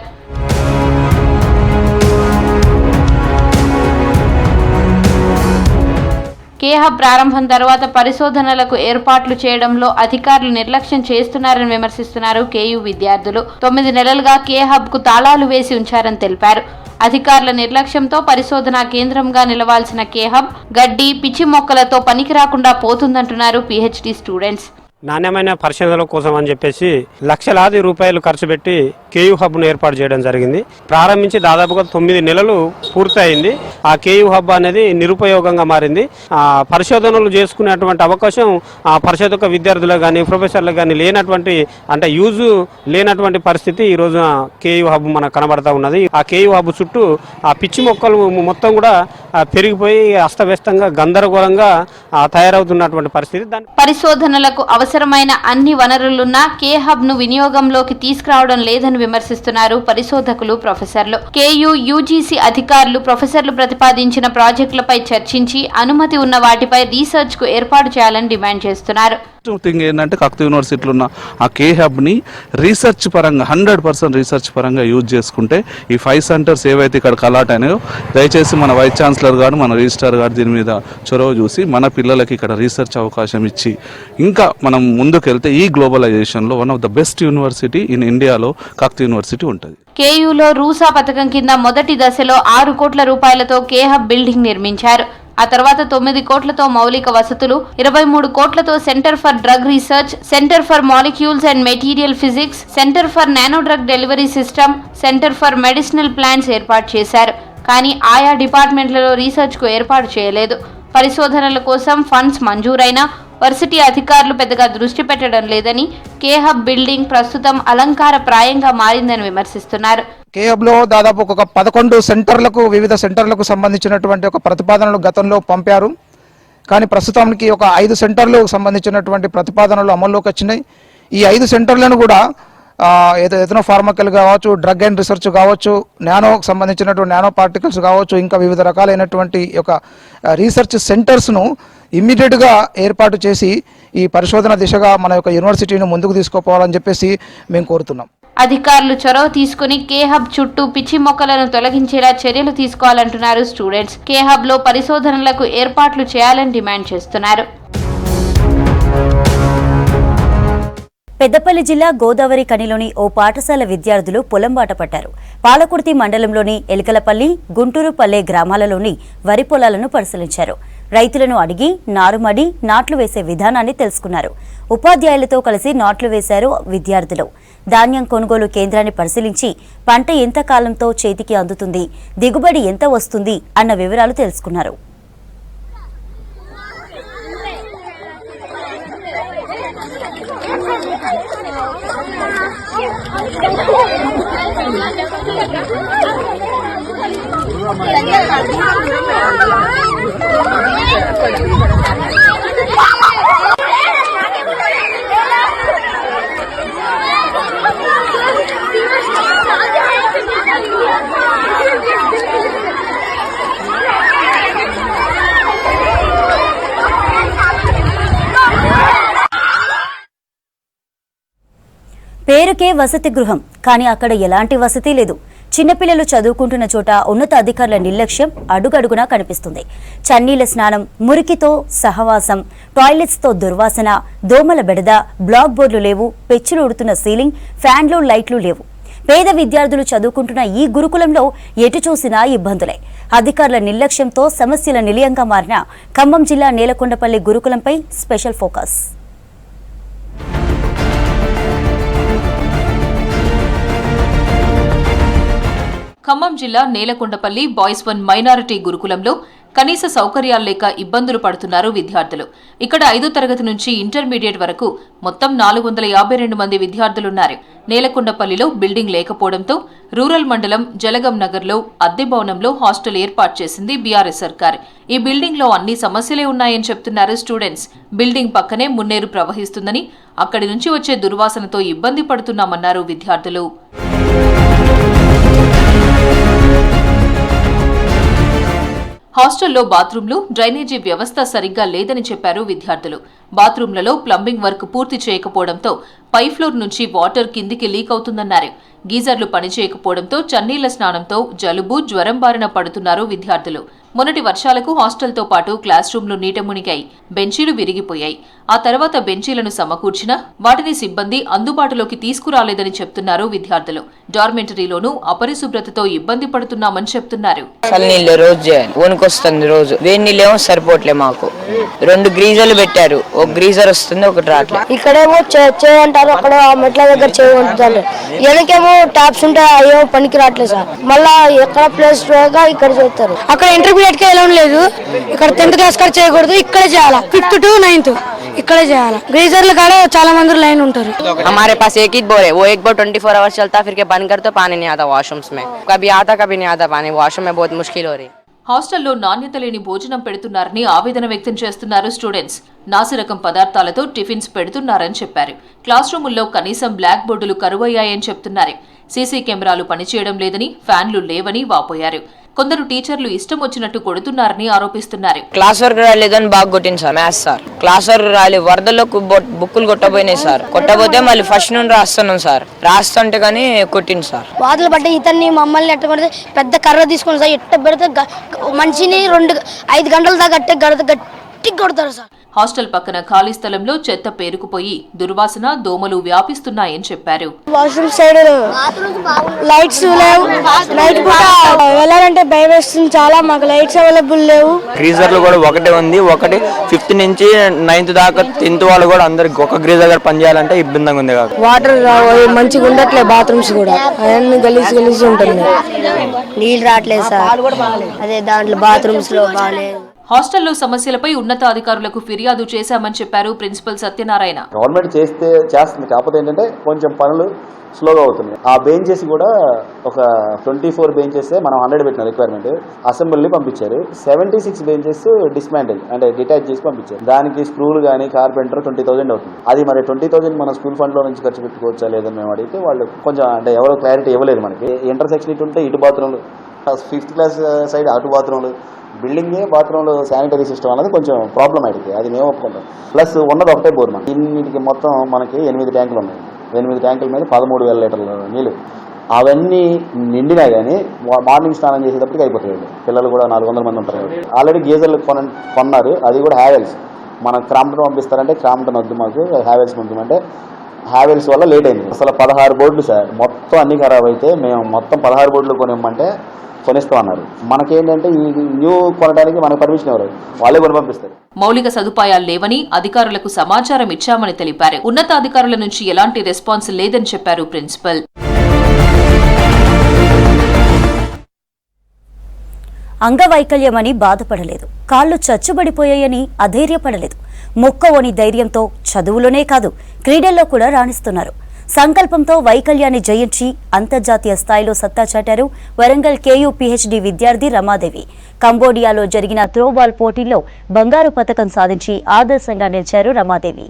కే హబ్ ప్రారంభం తర్వాత పరిశోధనలకు ఏర్పాట్లు చేయడంలో అధికారులు నిర్లక్ష్యం చేస్తున్నారని విమర్శిస్తున్నారు కేయూ విద్యార్థులు. 9 నెలలుగా కే హబ్ కు తాళాలు వేసి ఉంచారని తెలిపారు. అధికారుల నిర్లక్ష్యంతో పరిశోధనా కేంద్రంగా నిలవాల్సిన కే హబ్ గడ్డి, పిచ్చి మొక్కలతో పనికి రాకుండా పోతుందంటున్నారు పీహెచ్డీ స్టూడెంట్స్. నాణ్యమైన పరిశోధనల కోసం అని చెప్పేసి లక్షలాది రూపాయలు ఖర్చు పెట్టి కేయూ హబ్ను ఏర్పాటు చేయడం జరిగింది. ప్రారంభించి దాదాపుగా 9 నెలలు పూర్తయింది. ఆ కేయూ హబ్ అనేది నిరుపయోగంగా మారింది. పరిశోధనలు చేసుకునేటువంటి అవకాశం పరిశోధక విద్యార్థులకు కానీ ప్రొఫెసర్లకు కానీ లేనటువంటి, అంటే యూజ్ లేనటువంటి పరిస్థితి ఈ రోజున కేయూ హబ్ మనకు కనబడతా ఉన్నది. ఆ కేయూ హబ్ చుట్టూ ఆ పిచ్చి మొక్కలు మొత్తం కూడా పెరిగిపోయి అస్తవ్యస్తంగా గందరగోళంగా తయారవుతున్నటువంటి పరిస్థితి. పరిశోధనలకు అవసరమైన అన్ని వనరులున్నా కే హబ్ ను వినియోగంలోకి తీసుకురావడం లేదని విమర్శిస్తున్నారు పరిశోధకులు, ప్రొఫెసర్లు. కేయూ, యూజీసీ అధికారులు, ప్రొఫెసర్లు ప్రతిపాదించిన ప్రాజెక్టులపై చర్చించి అనుమతి ఉన్న వాటిపై రీసెర్చ్ కు ఏర్పాటు చేయాలని డిమాండ్ చేస్తున్నారు. థింగ్ ఏంటంటే కాకతీయ యూనివర్సిటీలో ఉన్న ఆ కే హబ్ని రీసెర్చ్ పరంగా 100% రీసెర్చ్ పరంగా యూజ్ చేసుకుంటే ఈ 5 సెంటర్స్ ఏవైతే ఇక్కడ అలాట్ అయినాయో దయచేసి మన వైస్ ఛాన్సలర్ గారు, మన రిజిస్ట్రార్ గారు దీని మీద చొరవ చూసి మన పిల్లలకి ఇక్కడ రీసెర్చ్ అవకాశం ఇచ్చి ఇంకా మనం ముందుకెళ్తే ఈ గ్లోబలైజేషన్లో one of the best university in ఇండియాలో కాకతీయ యూనివర్సిటీ ఉంటుంది. కేయూలో రూసా పథకం కింద మొదటి దశలో 6 కోట్ల రూపాయలతో కే హబ్ బిల్డింగ్ నిర్మించారు. ఆ తర్వాత 9 కోట్లతో మౌలిక వసతులు, 23 కోట్లతో centre for drug research, centre for molecules and material physics, centre for nano drug delivery system, centre for medicinal plants ఏర్పాటు చేశారు. కానీ ఆయా డిపార్ట్మెంట్లలో రీసెర్చ్ కు ఏర్పాటు చేయలేదు. పరిశోధనల కోసం ఫండ్స్ మంజూరైనా వర్సిటీ అధికారులు పెద్దగా దృష్టి పెట్టడం లేదని, కే హబ్ బిల్డింగ్ ప్రస్తుతం అలంకార ప్రాయంగా మారిందని విమర్శిస్తున్నారు. కే హబ్ లో దాదాపు ఒక 11 సెంటర్లకు, వివిధ సెంటర్లకు సంబంధించినటువంటి ఒక ప్రతిపాదనలు గతంలో పంపారు. కానీ ప్రస్తుతానికి ఒక 5 సెంటర్లకు సంబంధించినటువంటి ప్రతిపాదనలు అమల్లోకి వచ్చినాయి. ఈ 5 సెంటర్లను కూడా ఎథనో ఫార్మకల్ కావచ్చు, డ్రగ్ అండ్ రీసెర్చ్ కావచ్చు, నానోకి సంబంధించినటువంటి నానో పార్టికల్స్ కావచ్చు, ఇంకా వివిధ రకాలైనటువంటి యొక్క రీసెర్చ్ సెంటర్స్ను ఇమ్మీడియట్గా ఏర్పాటు చేసి ఈ పరిశోధన దిశగా మన యొక్క యూనివర్సిటీని ముందుకు తీసుకుపోవాలని చెప్పేసి మేము కోరుతున్నాం. అధికారులు చొరవ తీసుకుని కే హబ్ చుట్టూ పిచ్చి మొక్కలను తొలగించేలా చర్యలు తీసుకోవాలంటున్నారు స్టూడెంట్స్. కే హబ్ లో పరిశోధనలకు ఏర్పాట్లు చేయాలని డిమాండ్ చేస్తున్నారు. పెద్దపల్లి జిల్లా గోదావరి కనిలోని ఓ పాఠశాల విద్యార్థులు పొలం బాట పట్టారు. పాలకుర్తి మండలంలోని ఎలికలపల్లి, గుంటూరుపల్లె గ్రామాలలోని వరి పొలాలను పరిశీలించారు. రైతులను అడిగి నారుమడి నాట్లు వేసే విధానాన్ని తెలుసుకున్నారు. ఉపాధ్యాయులతో కలిసి నాట్లు వేశారు విద్యార్థులు. ధాన్యం కొనుగోలు కేంద్రాన్ని పరిశీలించి పంట ఎంత కాలంతో చేతికి అందుతుంది, దిగుబడి ఎంత వస్తుంది అన్న వివరాలు తెలుసుకున్నారు. పేరుకే వసతి గృహం, కానీ అక్కడ ఎలాంటి వసతి లేదు. చిన్నపిల్లలు చదువుకుంటున్న చోట ఉన్నత అధికారుల నిర్లక్ష్యం అడుగడుగునా కనిపిస్తుంది. చన్నీళ్ల స్నానం, మురికితో సహవాసం, టాయిలెట్స్తో దుర్వాసన, దోమల బెడద, బ్లాక్ బోర్డులు లేవు, పెచ్చులు ఉడుతున్న సీలింగ్, ఫ్యాన్లు, లైట్లు లేవు. పేద విద్యార్థులు చదువుకుంటున్న ఈ గురుకులంలో ఎటు చూసినా ఇబ్బందులే. అధికారుల నిర్లక్ష్యంతో సమస్యల నిలయంగా మారిన ఖమ్మం జిల్లా నేలకొండపల్లి గురుకులంపై స్పెషల్ ఫోకస్. ఖమ్మం జిల్లా నేలకొండపల్లి బాయ్స్ 1 మైనారిటీ గురుకులంలో కనీస సౌకర్యాలు లేక ఇబ్బందులు పడుతున్నారు విద్యార్థులు. ఇక్కడ 5వ తరగతి నుంచి ఇంటర్మీడియట్ వరకు మొత్తం 452 మంది విద్యార్థులున్నారు. నేలకొండపల్లిలో బిల్డింగ్ లేకపోవడంతో రూరల్ మండలం జలగం నగర్లో అద్దె భవనంలో హాస్టల్ ఏర్పాటు చేసింది బీఆర్ఎస్ సర్కార్. ఈ బిల్డింగ్ లో అన్ని సమస్యలే ఉన్నాయని చెప్తున్నారు స్టూడెంట్స్. బిల్డింగ్ పక్కనే మున్నేరు ప్రవహిస్తుందని, అక్కడి నుంచి వచ్చే దుర్వాసనతో ఇబ్బంది పడుతున్నామన్నారు విద్యార్థులు. హాస్టల్లో బాత్రూంలు, డ్రైనేజీ వ్యవస్థ సరిగ్గా లేదని చెప్పారు విద్యార్థులు. బాత్రూంలలో ప్లంబింగ్ వర్క్ పూర్తి చేయకపోవడంతో పై ఫ్లోర్ నుంచి వాటర్ కిందికి లీక్ అవుతుందన్నారు. గీజర్లు పనిచేయకపోవడంతో చన్నీళ్ల స్నానంతో జలుబు, జ్వరం బారిన పడుతున్నారు విద్యార్థులు. మొన్నటి వర్షాలకు హాస్టల్తో పాటు క్లాస్ రూమ్లు నీట మునిగాయి, బెంచీలు విరిగిపోయాయి. ఆ తర్వాత బెంచీలను సమకూర్చినా వాటిని సిబ్బంది అందుబాటులోకి తీసుకురాలేదని చెప్తున్నారు విద్యార్థులు. డార్మెంటరీలోనూ అపరిశుభ్రతతో ఇబ్బంది పడుతున్నామని చెప్తున్నారు. రోజు వేడి నీళ్ళేమో సరిపోవట్లే, మాకు 2 గ్రీజర్లు పెట్టారు, ఒక గ్రీజర్ వస్తుంది, ఒకటి రావట్లేదు. ఇక్కడేమో చేయంటారు, అక్కడ మెట్ల దగ్గర చేయంటారు, వెనకేమో టాప్స్ ఉంటాయి, అయ్యో పనికి రావట్లేదు సార్. మళ్ళా ఎక్కడ ప్లేస్ ఇక్కడ చేస్తారు. అక్కడ ఇంటర్మీడియట్ కి ఎలా లేదు, ఇక్కడ 10th క్లాస్ కాడ చేయకూడదు, ఇక్కడే చేయాలా. 5th to 9th ఇక్కడే చేయాలా. గ్రీజర్ల కాడ చాలా మంది లైన్ ఉంటారు. हमारे पास एक ही बोर है, वो एक बोर 24 आवर्स चलता, फिर के बंद कर तो पानी नहीं आता वॉशरूम्स में, कभी आता कभी नहीं आता पानी, वॉशरूम में बहुत मुश्किल हो रही. హాస్టల్లో నాణ్యత లేని భోజనం పెడుతున్నారని ఆవేదన వ్యక్తం చేస్తున్నారు స్టూడెంట్స్. నాసిరకం పదార్థాలతో టిఫిన్స్ పెడుతున్నారని చెప్పారు. క్లాస్ రూముల్లో కనీసం బ్లాక్ బోర్డులు కరువయ్యాయని చెప్తున్నారు. సీసీ కెమెరాలు పనిచేయడం లేదని, ఫ్యాన్లు లేవని వాపోయారు. కొందరు టీచర్లు ఇష్టం వచ్చినట్టు కొడుతున్నారని ఆరోపిస్తున్నారు. క్లాస్ వర్క్ రాలేదని బాగా కొట్టింది sir, maths sir. Class work రాలేదు, వరదల్లో బుక్కులు కొట్టబోయినాయి సార్. కొట్టబోతే మళ్ళీ ఫస్ట్ నుండి రాస్తున్నాం సార్, రాస్తుంటే కానీ కొట్టింది సార్. వాదులు పట్టి ఇతన్ని మమ్మల్ని ఎట్ట కొడితే పెద్ద కర్ర తీసుకుని సార్, ఎట్ట పెడితే మనిషిని 5 గంటల దాకా గట్టి కొడతారు సార్. హాస్టల్ పక్కన ఖాళీ స్థలంలో చెత్త పేరుకుపోయి దుర్వాసన, దోమలు వ్యాపిస్తున్నాయని చెప్పారు. వాష్రూమ్ సైడ్ లైట్స్ లేవు, నైట్ పూట వెళ్ళాలంటే భయం వేస్తుంది చాలా, మాకు లైట్స్ అవైలబుల్ లేవు. గ్రీజర్లు కూడా ఒకటే ఉంది, ఒకటి 5th నుంచి 9th దాకా 10th వాళ్ళు కూడా అందరికి ఒక గ్రీజర్ దగ్గర పనిచేయాలంటే ఇబ్బందిగా ఉంది. వాటర్ మంచిగా ఉండట్లేదు, బాత్రూమ్స్ కూడా అవన్నీ గలీజ్ ఉంటుంది, నీళ్ళు రావట్లేదు సార్. అదే దాంట్లో బాత్రూమ్స్ లో బాగాలేదు. హాస్టల్లో సమస్యలపై ఉన్నతాధికారులకు ఫిర్యాదు చేశామని చెప్పారు ప్రిన్సిపల్ సత్యనారాయణ. గవర్నమెంట్ చేస్తుంది, కాకపోతే ఏంటంటే కొంచెం పనులు స్లోగా అవుతున్నాయి. ఆ బెంచెస్ కూడా ఒక 24 బెంచెస్ మనం 100 పెట్టిన రిక్వైర్మెంట్, అసెంబ్లీ పంపించారు. 76 బెంచెస్ డిస్మాంటిల్ అంటే డిటాచ్ చేసి పంపించారు. దానికి స్క్రూలు కానీ కార్పెంటర్ 20,000 అవుతుంది. అది మరి 20,000 మన స్కూల్ ఫండ్ లో నుంచి ఖర్చు పెట్టుకోవచ్చా లేదని మేము అడిగితే వాళ్ళు కొంచెం అంటే ఎవరో క్లారిటీ ఇవ్వలేదు మనకి. ఇంటర్సెక్షన్ ఇటు ఉంటే ఇటు బాత్రూమ్లు, 5th క్లాస్ సైడ్ అటు బాత్రూమ్లు, బిల్డింగే బాత్రూంలో శానిటరీ సిస్టమ్ అనేది కొంచెం ప్రాబ్లమాటిక్, అది మేము ఒప్పుకుంటాం. ప్లస్ ఉన్నది ఒకటే బోర్, మనకి ఇన్నిటికి మొత్తం మనకి 8 ట్యాంకులు ఉన్నాయి. 8 ట్యాంకుల మీద 13,000 లీటర్ల నీళ్ళు. అవన్నీ నిండినా కానీ మార్నింగ్ స్నానం చేసేటప్పటికి అయిపోతాయి. పిల్లలు కూడా 400 మంది ఉంటారు. ఆల్రెడీ గీజర్లు కొన్నారు, అది కూడా హ్యావెల్స్. మనం క్రాంప్టన్ పంపిస్తారంటే క్రాంప్టన్ వద్దు, మాకు హ్యావెల్స్ పంపించమంటే హ్యావెల్స్ వల్ల లేట్ అయింది. అసలు 16 బోర్డులు సార్, మొత్తం అన్ని ఖరాబ్ అయితే మేము మొత్తం 16 బోర్డులు కొనిమ్మంటే కొనిస్తామన్నారు. మనకేంటంటే ఈ న్యూ కొనడానికి మనకు పర్మిషన్ ఎవరు, వాళ్ళే కొని పంపిస్తారు. మౌలిక సదుపాయాలు లేవని అధికారులకు సమాచారం ఇచ్చామని తెలిపారు. ఉన్నతాధికారుల నుంచి ఎలాంటి రెస్పాన్స్ లేదని చెప్పారు ప్రిన్సిపల్. అంగవైకల్యమని బాధపడలేదు, కాళ్ళు చచ్చుబడిపోయాయని అధైర్యపడలేదు. మొక్కవోని ధైర్యంతో చదువులోనే కాదు క్రీడల్లో కూడా రాణిస్తున్నారు. సంకల్పంతో వైకల్యాన్ని జయించి అంతర్జాతీయ స్థాయిలో సత్తా చాటారు వరంగల్ కేయూ పీహెచ్డీ విద్యార్థి రమాదేవి. కంబోడియాలో జరిగిన త్రోబాల్ పోటీల్లో బంగారు పతకం సాధించి ఆదర్శంగా నిలిచారు రమాదేవి.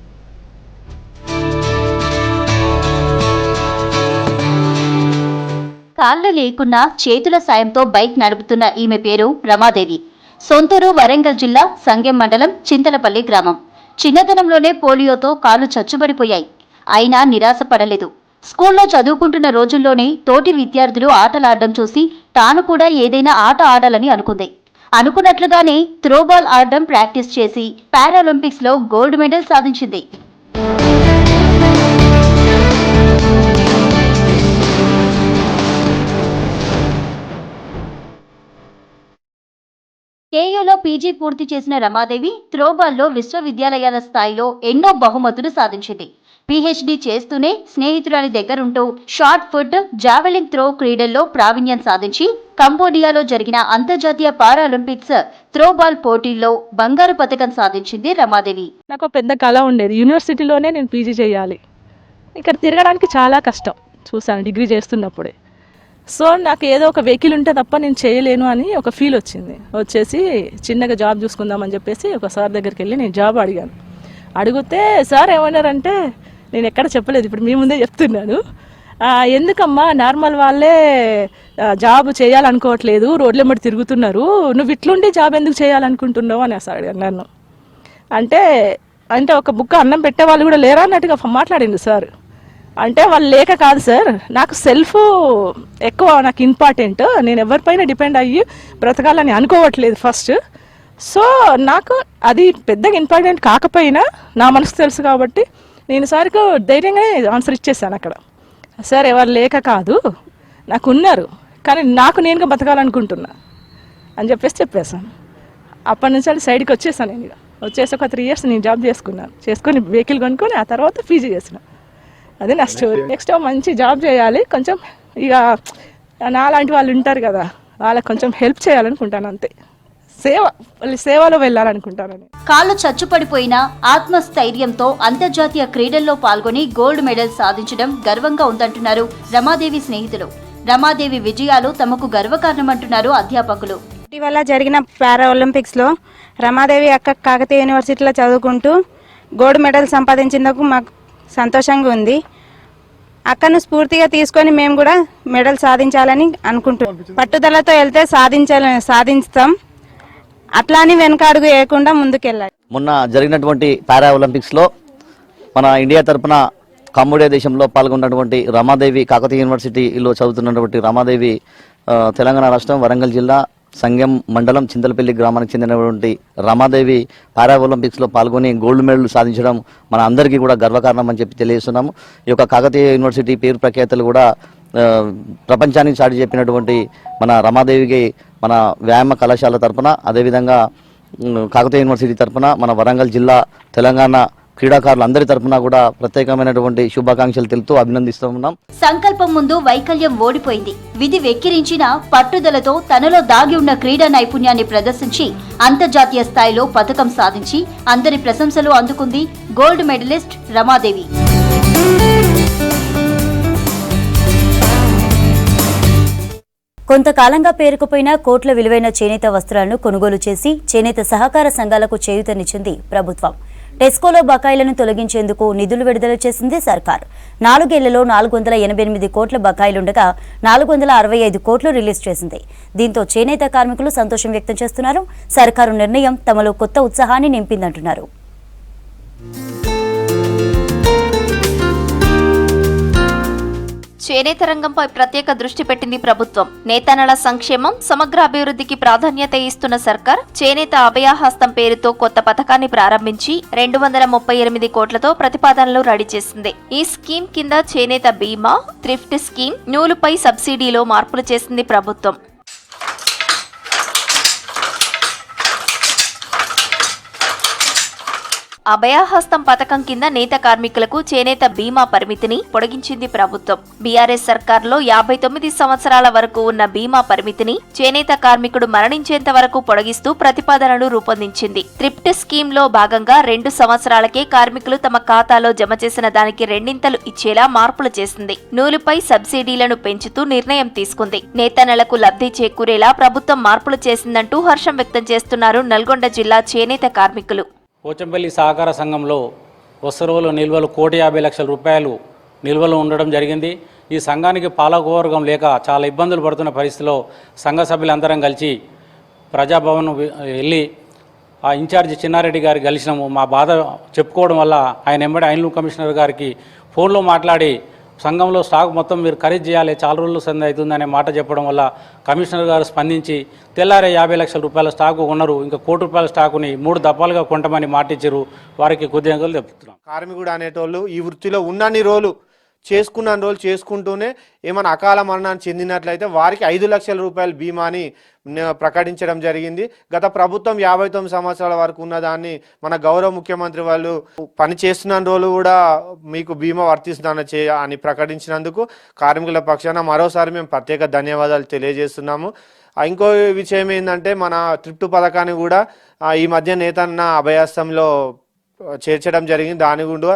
కాళ్ళు లేకున్నా చేతుల సాయంతో బైక్ నడుపుతున్న ఈమె పేరు రమాదేవి. సొంతూరు వరంగల్ జిల్లా సంగెం మండలం చింతలపల్లి గ్రామం. చిన్నతనంలోనే పోలియోతో కాళ్ళు చచ్చుబడిపోయాయి. అయినా నిరాశపడలేదు. స్కూల్లో చదువుకుంటున్న రోజుల్లోనే తోటి విద్యార్థులు ఆటలాడడం చూసి తాను కూడా ఏదైనా ఆట ఆడాలని అనుకుంది. అనుకున్నట్లుగానే త్రోబాల్ ఆడడం ప్రాక్టీస్ చేసి పారాలింపిక్స్లో గోల్డ్ మెడల్ సాధించింది. కేయూలో పీజీ పూర్తి చేసిన రమాదేవి త్రోబాల్లో విశ్వవిద్యాలయాల స్థాయిలో ఎన్నో బహుమతులు సాధించింది. పీహెచ్డీ చేస్తూనే స్నేహితురాలి దగ్గరుంటూ షార్ట్ పుట్, జావెలిన్ త్రో క్రీడల్లో ప్రావీణ్యం సాధించి కంబోడియాలో జరిగిన అంతర్జాతీయ పారాలింపిక్స్ త్రోబాల్ పోటీల్లో బంగారు పతకం సాధించింది రమాదేవి. నాకు పెద్ద కళ ఉండేది, యూనివర్సిటీలోనే నేను పీజీ చేయాలి. ఇక్కడ తిరగడానికి చాలా కష్టం చూసాను డిగ్రీ చేస్తున్నప్పుడే. సో నాకు ఏదో ఒక వెహికల్ ఉంటే తప్ప నేను చేయలేను అని ఒక ఫీల్ వచ్చేసి చిన్నగా జాబ్ చూసుకుందామని చెప్పేసి ఒక సార్ దగ్గరికి వెళ్ళి నేను జాబ్ అడిగాను. అడిగితే సార్ ఏమన్నారంటే, నేను ఎక్కడ చెప్పలేదు, ఇప్పుడు మీ ముందే చెప్తున్నాను, ఎందుకమ్మా నార్మల్ వాళ్ళే జాబ్ చేయాలనుకోవట్లేదు, రోడ్ల మీద తిరుగుతున్నారు, నువ్వు ఇట్లుండి జాబ్ ఎందుకు చేయాలనుకుంటున్నావు అని అసలు నన్ను అంటే ఒక బుక్క అన్నం పెట్టే వాళ్ళు కూడా లేరా అన్నట్టుగా మాట్లాడింది సార్. అంటే వాళ్ళు లేక కాదు సార్, నాకు సెల్ఫ్ ఎక్కువ నాకు ఇంపార్టెంట్, నేను ఎవరిపైన డిపెండ్ అయ్యి బ్రతకాలని అనుకోవట్లేదు ఫస్ట్. సో నాకు అది పెద్దగా ఇంపార్టెంట్ కాకపోయినా నా మనసు తెలుసు కాబట్టి నేను సార్కు ధైర్యంగానే ఆన్సర్ ఇచ్చేసాను అక్కడ. సార్ ఎవరు లేక కాదు, నాకు ఉన్నారు, కానీ నాకు నేనుగా బతకాలనుకుంటున్నా అని చెప్పేసాను. అప్పటి నుంచి అది సైడ్కి వచ్చేసాను. నేను ఇక వచ్చేసి ఒక 3 years నేను జాబ్ చేసుకొని వెహికల్ కొనుక్కొని ఆ తర్వాత పీజీ చేసిన. అదే నా స్టోరీ. నెక్స్ట్ మంచి జాబ్ చేయాలి, కొంచెం ఇక నాలాంటి వాళ్ళు ఉంటారు కదా, వాళ్ళకి కొంచెం హెల్ప్ చేయాలనుకుంటాను, అంతే. సేవలో వెళ్ళాలనుకుంటానని. కాళ్ళు చచ్చుపడిపోయిన ఆత్మస్థైర్యంతో అంతర్జాతీయ క్రీడల్లో పాల్గొని గోల్డ్ మెడల్ సాధించడం గర్వంగా ఉందంటున్నారు రమాదేవి స్నేహితులు. రమాదేవి విజయాలు తమకు గర్వకారణమంటున్నారు అధ్యాపకులు. ఇటీవల జరిగిన పారా ఒలింపిక్స్లో రమాదేవి అక్క కాకతీయ యూనివర్సిటీలో చదువుకుంటూ గోల్డ్ మెడల్ సంపాదించినందుకు మాకు సంతోషంగా ఉంది. అక్కను స్ఫూర్తిగా తీసుకొని మేము కూడా మెడల్ సాధించాలని అనుకుంటున్నాం. పట్టుదలతో వెళ్తే సాధిస్తాం, అట్లాని వెనకాడుగు వేయకుండా ముందుకెళ్ళాలి. మొన్న జరిగినటువంటి పారా ఒలింపిక్స్లో మన ఇండియా తరఫున కంబోడియా దేశంలో పాల్గొన్నటువంటి రమాదేవి, కాకతీయ యూనివర్సిటీలో చదువుతున్నటువంటి రమాదేవి తెలంగాణ రాష్ట్రం వరంగల్ జిల్లా సంగెం మండలం చింతలపల్లి గ్రామానికి చెందినటువంటి రమాదేవి పారా ఒలింపిక్స్లో పాల్గొని గోల్డ్ మెడల్ సాధించడం మన అందరికీ కూడా గర్వకారణం అని చెప్పి తెలియజేస్తున్నాము. ఈ యొక్క కాకతీయ యూనివర్సిటీ పేరు ప్రఖ్యాతలు కూడా ప్రపంచానికి చాటి చెప్పినటువంటి మన రమాదేవికి మన వ్యాయామ కళాశాల తరఫున, అదేవిధంగా కాకతీయ యూనివర్సిటీ తరఫున, మన వరంగల్ జిల్లా తెలంగాణ క్రీడాకారులందరి తరఫున కూడా ప్రత్యేకమైనటువంటి శుభాకాంక్షలు తెలుపుతూ అభినందిస్తూ ఉన్నాం. సంకల్పం ముందు వైకల్యం ఓడిపోయింది. విధి వెక్కిరించిన పట్టుదలతో తనలో దాగి ఉన్న క్రీడా నైపుణ్యాన్ని ప్రదర్శించి అంతర్జాతీయ స్థాయిలో పతకం సాధించి అందరి ప్రశంసలు అందుకుంది గోల్డ్ మెడలిస్ట్ రమాదేవి. కొంతకాలంగా పేరుకుపోయిన కోట్ల విలువైన చేనేత వస్త్రాలను కొనుగోలు చేసి చేనేత సహకార సంఘాలకు చేయూతనిచ్చింది ప్రభుత్వం. టెస్కోలో బకాయిలను తొలగించేందుకు నిధులు విడుదల చేసింది సర్కార్. 4 ఏళ్లలో 488 కోట్ల బకాయిలుండగా 465 కోట్లు రిలీజ్ చేసింది. దీంతో చేనేత కార్మికులు సంతోషం వ్యక్తం చేస్తున్నారు. సర్కారు నిర్ణయం తమలో కొత్త ఉత్సాహాన్ని నింపిందంటున్నారు. చేనేత రంగంపై ప్రత్యేక దృష్టి పెట్టింది ప్రభుత్వం. నేతన్నల సంక్షేమం, సమగ్ర అభివృద్ధికి ప్రాధాన్యత ఇస్తున్న సర్కార్ చేనేత అభయహస్తం పేరుతో కొత్త పథకాన్ని ప్రారంభించి 238 కోట్లతో ప్రతిపాదనలు రెడీ చేసింది. ఈ స్కీమ్ కింద చేనేత బీమా, థ్రిఫ్ట్ స్కీమ్, నూలుపై సబ్సిడీలో మార్పులు చేసింది ప్రభుత్వం. అభయహస్తం పథకం కింద నేత కార్మికులకు చేనేత బీమా పరిమితిని పొడిగించింది ప్రభుత్వం. బీఆర్ఎస్ సర్కార్లో 59 సంవత్సరాల వరకు ఉన్న బీమా పరిమితిని చేనేత కార్మికుడు మరణించేంత వరకు పొడిగిస్తూ ప్రతిపాదనను రూపొందించింది. థ్రిఫ్ట్ స్కీమ్ లో భాగంగా 2 సంవత్సరాలకే కార్మికులు తమ ఖాతాలో జమ చేసిన దానికి రెండింతలు ఇచ్చేలా మార్పులు చేసింది. నూలుపై సబ్సిడీలను పెంచుతూ నిర్ణయం తీసుకుంది. నేతన్నలకు లబ్ధి చేకూరేలా ప్రభుత్వం మార్పులు చేసిందంటూ హర్షం వ్యక్తం చేస్తున్నారు నల్గొండ జిల్లా చేనేత కార్మికులు. పోచంపల్లి సహకార సంఘంలో వస్తువుల నిల్వలు 1,50,00,000 రూపాయలు నిల్వలు ఉండడం జరిగింది. ఈ సంఘానికి పాలకవర్గం లేక చాలా ఇబ్బందులు పడుతున్న పరిస్థితిలో సంఘ సభ్యులందరం కలిసి ప్రజాభవన్ వెళ్ళి ఆ ఇన్ఛార్జి చిన్నారెడ్డి గారికి కలిసినాము. మా బాధ చెప్పుకోవడం వల్ల ఆయన ఎంబడి ఐన్లూమ్ కమిషనర్ గారికి ఫోన్లో మాట్లాడి సంఘంలో స్టాక్ మొత్తం మీరు ఖరీదు చేయాలి, చాలా రోజులు సంది అవుతుందనే మాట చెప్పడం వల్ల కమిషనర్ గారు స్పందించి తెల్లారే 50,00,000 రూపాయల స్టాకు కొన్నారు. ఇంకా 1 కోటి రూపాయల స్టాకుని 3 దఫాలుగా కొంటమని మాట ఇచ్చారు. వారికి కృతజ్ఞతలు చెప్తున్నాం. కార్మికుడు అనేటోళ్ళు ఈ వృత్తిలో ఉన్నన్ని రోజులు చేసుకుంటూనే ఏమైనా అకాల మరణాన్ని చెందినట్లయితే వారికి 5 లక్షల రూపాయల బీమాని ప్రకటించడం జరిగింది. గత ప్రభుత్వం 59 సంవత్సరాల వరకు ఉన్నదాన్ని మన గౌరవ ముఖ్యమంత్రి వాళ్ళు పని చేస్తున్న రోజులు కూడా మీకు బీమా వర్తిస్తుందని అని ప్రకటించినందుకు కార్మికుల పక్షాన మరోసారి మేము ప్రత్యేక ధన్యవాదాలు తెలియజేస్తున్నాము. ఇంకో విషయం ఏంటంటే మన థ్రిఫ్ట్ పథకాన్ని కూడా ఈ మధ్య నేతన్న అభయహస్తంలో చేర్చడం జరిగింది. దాని గుండా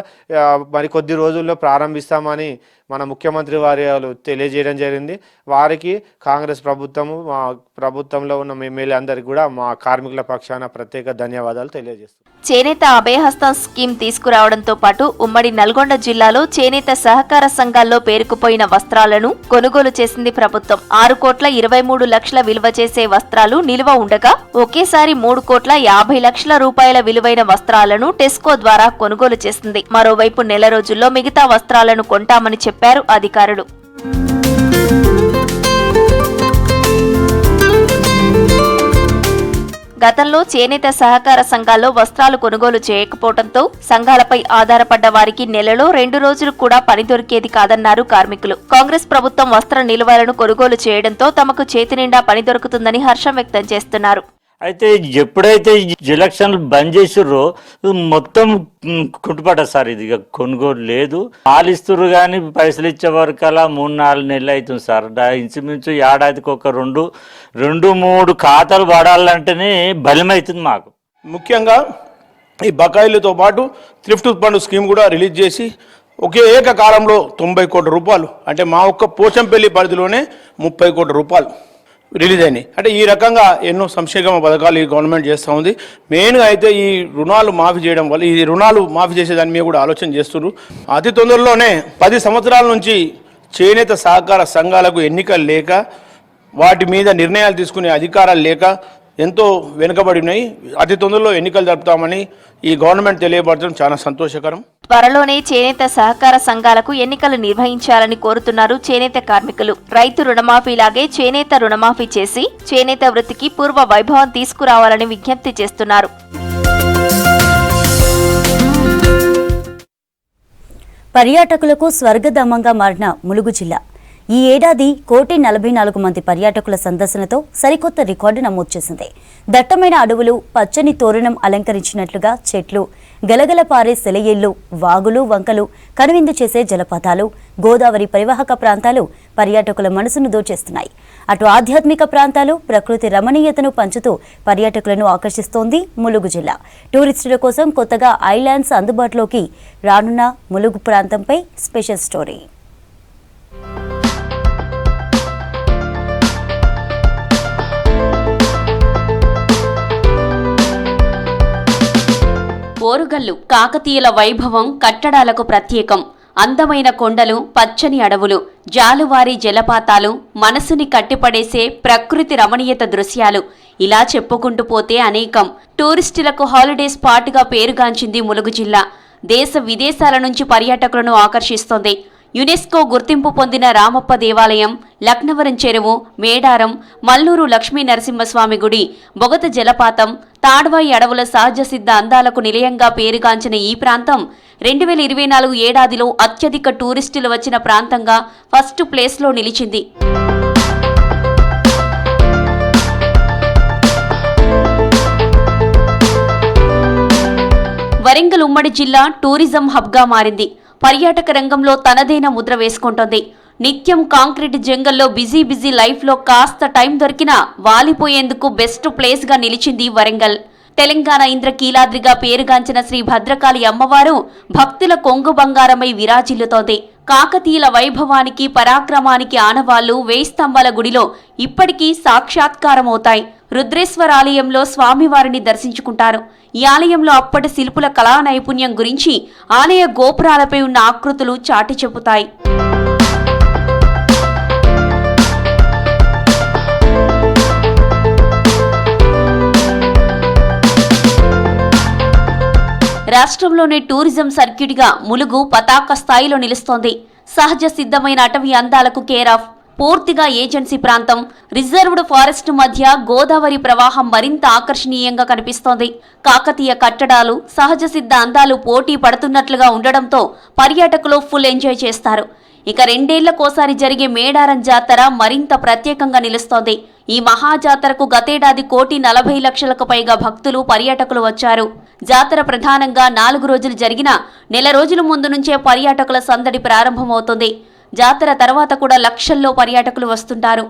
మరి కొద్ది రోజుల్లో ప్రారంభిస్తామని మన ముఖ్యమంత్రి వారు తెలియజేయడం జరిగింది. వారికి కాంగ్రెస్ ప్రభుత్వంలో ఉన్న ఎమ్మెల్యే అందరికీ కూడా మా కార్మికుల పక్షాన ప్రత్యేక ధన్యవాదాలు తెలియజేస్తున్నాం. చేనేత అభయహస్తం స్కీమ్ తీసుకురావడంతో పాటు ఉమ్మడి నల్గొండ జిల్లాలో చేనేత సహకార సంఘాల్లో పేరుకుపోయిన వస్త్రాలను కొనుగోలు చేసింది ప్రభుత్వం. 6,23,00,000 విలువ చేసే వస్త్రాలు నిల్వ ఉండగా ఒకేసారి 3,50,00,000 రూపాయల విలువైన వస్త్రాలను టెస్కో ద్వారా కొనుగోలు చేసింది. మరోవైపు నెల రోజుల్లో మిగతా వస్త్రాలను కొంటామని చెప్పారు అధికారులు. గతంలో చేనేత సహకార సంఘాల్లో వస్త్రాలు కొనుగోలు చేయకపోవడంతో సంఘాలపై ఆధారపడ్డ వారికి నెలలో 2 రోజులు కూడా పని దొరికేది కాదన్నారు కార్మికులు. కాంగ్రెస్ ప్రభుత్వం వస్త్ర నిల్వలను కొనుగోలు చేయడంతో తమకు చేతినిండా పని దొరుకుతుందని హర్షం వ్యక్తం చేస్తున్నారు. అయితే ఎప్పుడైతే ఎలక్షన్లు బంద్ చేసిర్రో మొత్తం కుంటుపడ్డ సార్. ఇది కొనుగోలు లేదు. పాలు ఇస్తుర్రు కానీ పైసలు ఇచ్చే వరకు అలా 3-4 నెలలు అవుతుంది సార్. ఇంచుమించు ఏడాదికి ఒక 2-3 ఖాతాలు పడాలంటేనే బలం అవుతుంది మాకు. ముఖ్యంగా ఈ బకాయిలతో పాటు థ్రిఫ్ట్ ఫండ్ స్కీమ్ కూడా రిలీజ్ చేసి ఒకే ఏకకాలంలో 90 కోట్ల రూపాయలు, అంటే మా ఒక్క పోచంపల్లి పరిధిలోనే 30 కోట్ల రూపాయలు రిలీజ్ అయినాయి. అంటే ఈ రకంగా ఎన్నో సంక్షేమ పథకాలు ఈ గవర్నమెంట్ చేస్తూ ఉంది. మెయిన్గా అయితే ఈ రుణాలు మాఫీ చేయడం వల్ల, ఈ రుణాలు మాఫీ చేసేదాని మీద కూడా ఆలోచన చేస్తున్నారు. అతి తొందరలోనే 10 సంవత్సరాల నుంచి చేనేత సహకార సంఘాలకు ఎన్నికలు లేక, వాటి మీద నిర్ణయాలు తీసుకునే అధికారాలు లేక ఎంతో వెనుకబడి ఉన్నాయి. అతి తొందరలో ఎన్నికలు జరుపుతామని ఈ గవర్నమెంట్ తెలియబడటం చాలా సంతోషకరం. త్వరలోనే చేనేత సహకార సంఘాలకు ఎన్నికలు నిర్వహించాలని కోరుతున్నారు చేనేత కార్మికులు. రైతు రుణమాఫీలాగే చేనేత రుణమాఫీ చేసి చేనేత వృత్తికి పూర్వ వైభవం తీసుకురావాలని విజ్ఞప్తి చేస్తున్నారు. పర్యాటకులకు స్వర్గధామంగా మారిన ములుగు జిల్లా ఈ ఏడాది 1,44 మంది పర్యాటకుల సందర్శనతో సరికొత్త రికార్డు నమోదు చేసింది. దట్టమైన అడవులు, పచ్చని తోరణం అలంకరించినట్లుగా చెట్లు, గలగల పారే సెలయేళ్లు, వాగులు, వంకలు, కనువిందు చేసే జలపాతాలు, గోదావరి పరివాహక ప్రాంతాలు పర్యాటకుల మనసును దోచేస్తున్నాయి. అటు ఆధ్యాత్మిక ప్రాంతాలు, ప్రకృతి రమణీయతను పంచుతూ పర్యాటకులను ఆకర్షిస్తోంది ములుగు జిల్లా. టూరిస్టుల కోసం కొత్తగా ఐలాండ్స్ అందుబాటులోకి రానున్న ములుగు ప్రాంతంపై స్పెషల్ స్టోరీ. ఓరుగల్లు కాకతీయుల వైభవం కట్టడాలకు ప్రత్యేకం. అందమైన కొండలు, పచ్చని అడవులు, జాలువారి జలపాతాలు, మనసుని కట్టిపడేసే ప్రకృతి రమణీయత దృశ్యాలు, ఇలా చెప్పుకుంటూ పోతే అనేకం. టూరిస్టులకు హాలిడే స్పాట్గా పేరుగాంచింది ములుగు జిల్లా. దేశ విదేశాల నుంచి పర్యాటకులను ఆకర్షిస్తోంది. యునెస్కో గుర్తింపు పొందిన రామప్ప దేవాలయం, లక్నవరం చెరువు, మేడారం, మల్లూరు లక్ష్మీ నరసింహస్వామి గుడి, బొగత జలపాతం, తాడ్వాయి అడవుల సహజ సిద్ధ అందాలకు నిలయంగా పేరుగాంచిన ఈ ప్రాంతం 2024 ఏడాదిలో అత్యధిక టూరిస్టులు వచ్చిన ప్రాంతంగా ఫస్ట్ ప్లేస్లో నిలిచింది. వరంగల్ ఉమ్మడి జిల్లా టూరిజం హబ్గా మారింది. పర్యాటక రంగంలో తనదైన ముద్ర వేసుకుంటోంది. నిత్యం కాంక్రీట్ జంగల్లో బిజీ లైఫ్లో కాస్త టైం దొరికినా వాలిపోయేందుకు బెస్ట్ ప్లేస్గా నిలిచింది వరంగల్. తెలంగాణ ఇంద్రకీలాద్రిగా పేరుగాంచిన శ్రీ భద్రకాళి అమ్మవారు భక్తుల కొంగు బంగారమై విరాజిల్లుతోంది. కాకతీయుల వైభవానికి పరాక్రమానికి ఆనవాళ్లు వేయిస్తంభాల గుడిలో ఇప్పటికీ సాక్షాత్కారమవుతాయి. రుద్రేశ్వర ఆలయంలో స్వామివారిని దర్శించుకుంటారు. ఈ ఆలయంలో అప్పటి శిల్పుల కళా నైపుణ్యం గురించి ఆలయ గోపురాలపై ఉన్న ఆకృతులు చాటి చెబుతాయి. రాష్ట్రంలోనే టూరిజం సర్క్యూట్గా ములుగు పతాక స్థాయిలో నిలుస్తోంది. సహజ సిద్ధమైన అటవీ అందాలకు కేర్ ఆఫ్, పూర్తిగా ఏజెన్సీ ప్రాంతం, రిజర్వ్డ్ ఫారెస్ట్ మధ్య గోదావరి ప్రవాహం మరింత ఆకర్షణీయంగా కనిపిస్తోంది. కాకతీయ కట్టడాలు, సహజ సిద్ధ అందాలు పోటీ పడుతున్నట్లుగా ఉండడంతో పర్యాటకులు ఫుల్ ఎంజాయ్ చేస్తారు. ఇక 2 ఏళ్లకోసారి జరిగే మేడారం జాతర మరింత ప్రత్యేకంగా నిలుస్తోంది. ఈ మహాజాతరకు గతేడాది 1,40,00,000కు పైగా భక్తులు, పర్యాటకులు వచ్చారు. జాతర ప్రధానంగా 4 రోజులు జరిగినా నెల రోజుల ముందు నుంచే పర్యాటకుల సందడి ప్రారంభమవుతుంది. జాతర తర్వాత కూడా లక్షల్లో పర్యాటకులు వస్తుంటారు.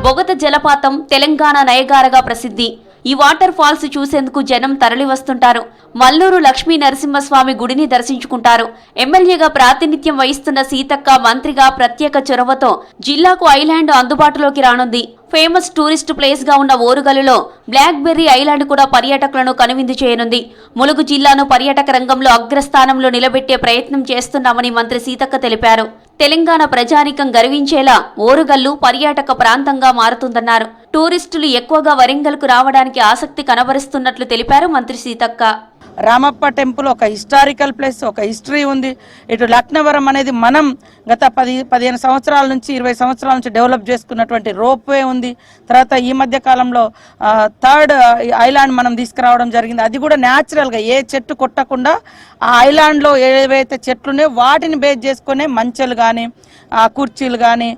బొగత జలపాతం తెలంగాణ నయగారగా ప్రసిద్ధి. ఈ వాటర్ ఫాల్స్ చూసేందుకు జనం తరలి వస్తుంటారు. మల్లూరు లక్ష్మీ నరసింహస్వామి గుడిని దర్శించుకుంటారు. ఎమ్మెల్యేగా ప్రాతినిధ్యం వహిస్తున్న సీతక్క మంత్రిగా ప్రత్యేక చొరవతో జిల్లాకు ఐలాండ్ అందుబాటులోకి రానుంది. ఫేమస్ టూరిస్ట్ ప్లేస్ గా ఉన్న ఓరుగల్లులో బ్లాక్ బెర్రీ ఐలాండ్ కూడా పర్యాటకులను కనువిందు చేయనుంది. ములుగు జిల్లాను పర్యాటక రంగంలో అగ్రస్థానంలో నిలబెట్టే ప్రయత్నం చేస్తున్నామని మంత్రి సీతక్క తెలిపారు. తెలంగాణ ప్రజానికం గర్వించేలా ఓరుగల్లు పర్యాటక ప్రాంతంగా మారుతుందన్నారు. టూరిస్టులు ఎక్కువగా వరంగల్కు రావడానికి ఆసక్తి కనబరుస్తున్నట్లు తెలిపారు మంత్రి సీతక్క. రామప్ప టెంపుల్ ఒక హిస్టారికల్ ప్లేస్, ఒక హిస్టరీ ఉంది. ఇటు లక్నవరం అనేది మనం గత 15 సంవత్సరాల నుంచి 20 సంవత్సరాల నుంచి డెవలప్ చేసుకున్నటువంటి రోప్వే ఉంది. తర్వాత ఈ మధ్య కాలంలో 3rd ఐలాండ్ మనం తీసుకురావడం జరిగింది. అది కూడా న్యాచురల్గా ఏ చెట్టు కొట్టకుండా ఆ ఐలాండ్లో ఏవైతే చెట్లున్నాయో వాటిని బేస్ చేసుకునే మంచెలు కానీ కుర్చీలు కానీ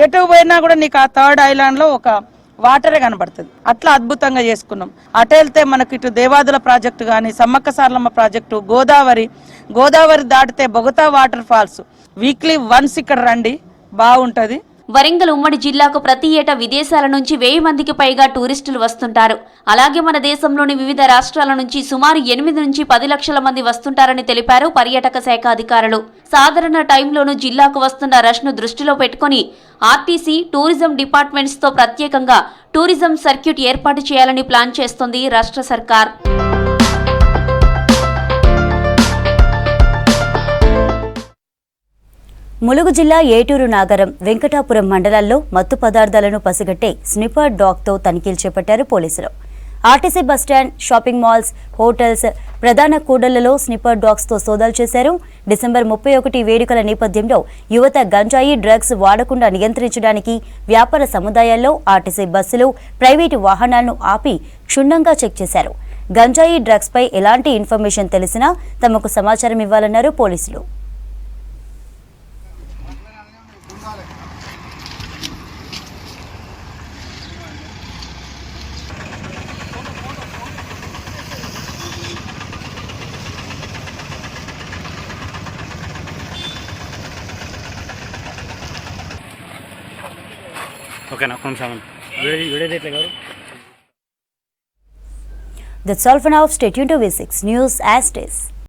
ఎటు పోయినా కూడా నీకు ఆ 3rd ఐలాండ్లో ఒక వాటరే కనబడుతుంది. అట్లా అద్భుతంగా చేసుకున్నాం. అటు వెళ్తే మనకి ఇటు దేవాదుల ప్రాజెక్టు కానీ, సమ్మక్క సారలమ్మ ప్రాజెక్టు, గోదావరి దాటితే Bogatha waterfalls, weekly once ఇక్కడ రండి, బాగుంటది. వరంగల్ ఉమ్మడి జిల్లాకు ప్రతి ఏటా విదేశాల నుంచి 1000 మందికి పైగా టూరిస్టులు వస్తుంటారు. అలాగే మన దేశంలోని వివిధ రాష్ట్రాల నుంచి సుమారు 8 నుంచి 10 లక్షల మంది వస్తుంటారని తెలిపారు పర్యాటక శాఖ అధికారులు. సాధారణ టైంలోనూ జిల్లాకు వస్తున్న రష్ను దృష్టిలో పెట్టుకుని ఆర్టీసీ, టూరిజం డిపార్ట్మెంట్స్ తో ప్రత్యేకంగా టూరిజం సర్క్యూట్ ఏర్పాటు చేయాలని ప్లాన్ చేస్తోంది రాష్ట్ర సర్కార్. ములుగు జిల్లా ఏటూరు నాగరం, వెంకటాపురం మండలాల్లో మత్తు పదార్థాలను పసిగట్టే స్నిపర్ డాగ్తో తనిఖీలు చేపట్టారు పోలీసులు. RTC bus stand, shopping malls, hotels, ప్రధాన కూడళ్లలో స్నిపర్ డాగ్స్తో సోదాలు చేశారు. డిసెంబర్ 31 వేడుకల నేపథ్యంలో యువత గంజాయి, డ్రగ్స్ వాడకుండా నియంత్రించడానికి వ్యాపార సముదాయాల్లో ఆర్టీసీ బస్సులు, ప్రైవేటు వాహనాలను ఆపి క్షుణ్ణంగా చెక్ చేశారు. గంజాయి, డ్రగ్స్ పై ఎలాంటి ఇన్ఫర్మేషన్ తెలిసినా తమకు సమాచారం ఇవ్వాలన్నారు పోలీసులు. That's all for now. Stay tuned to V6 News as it is.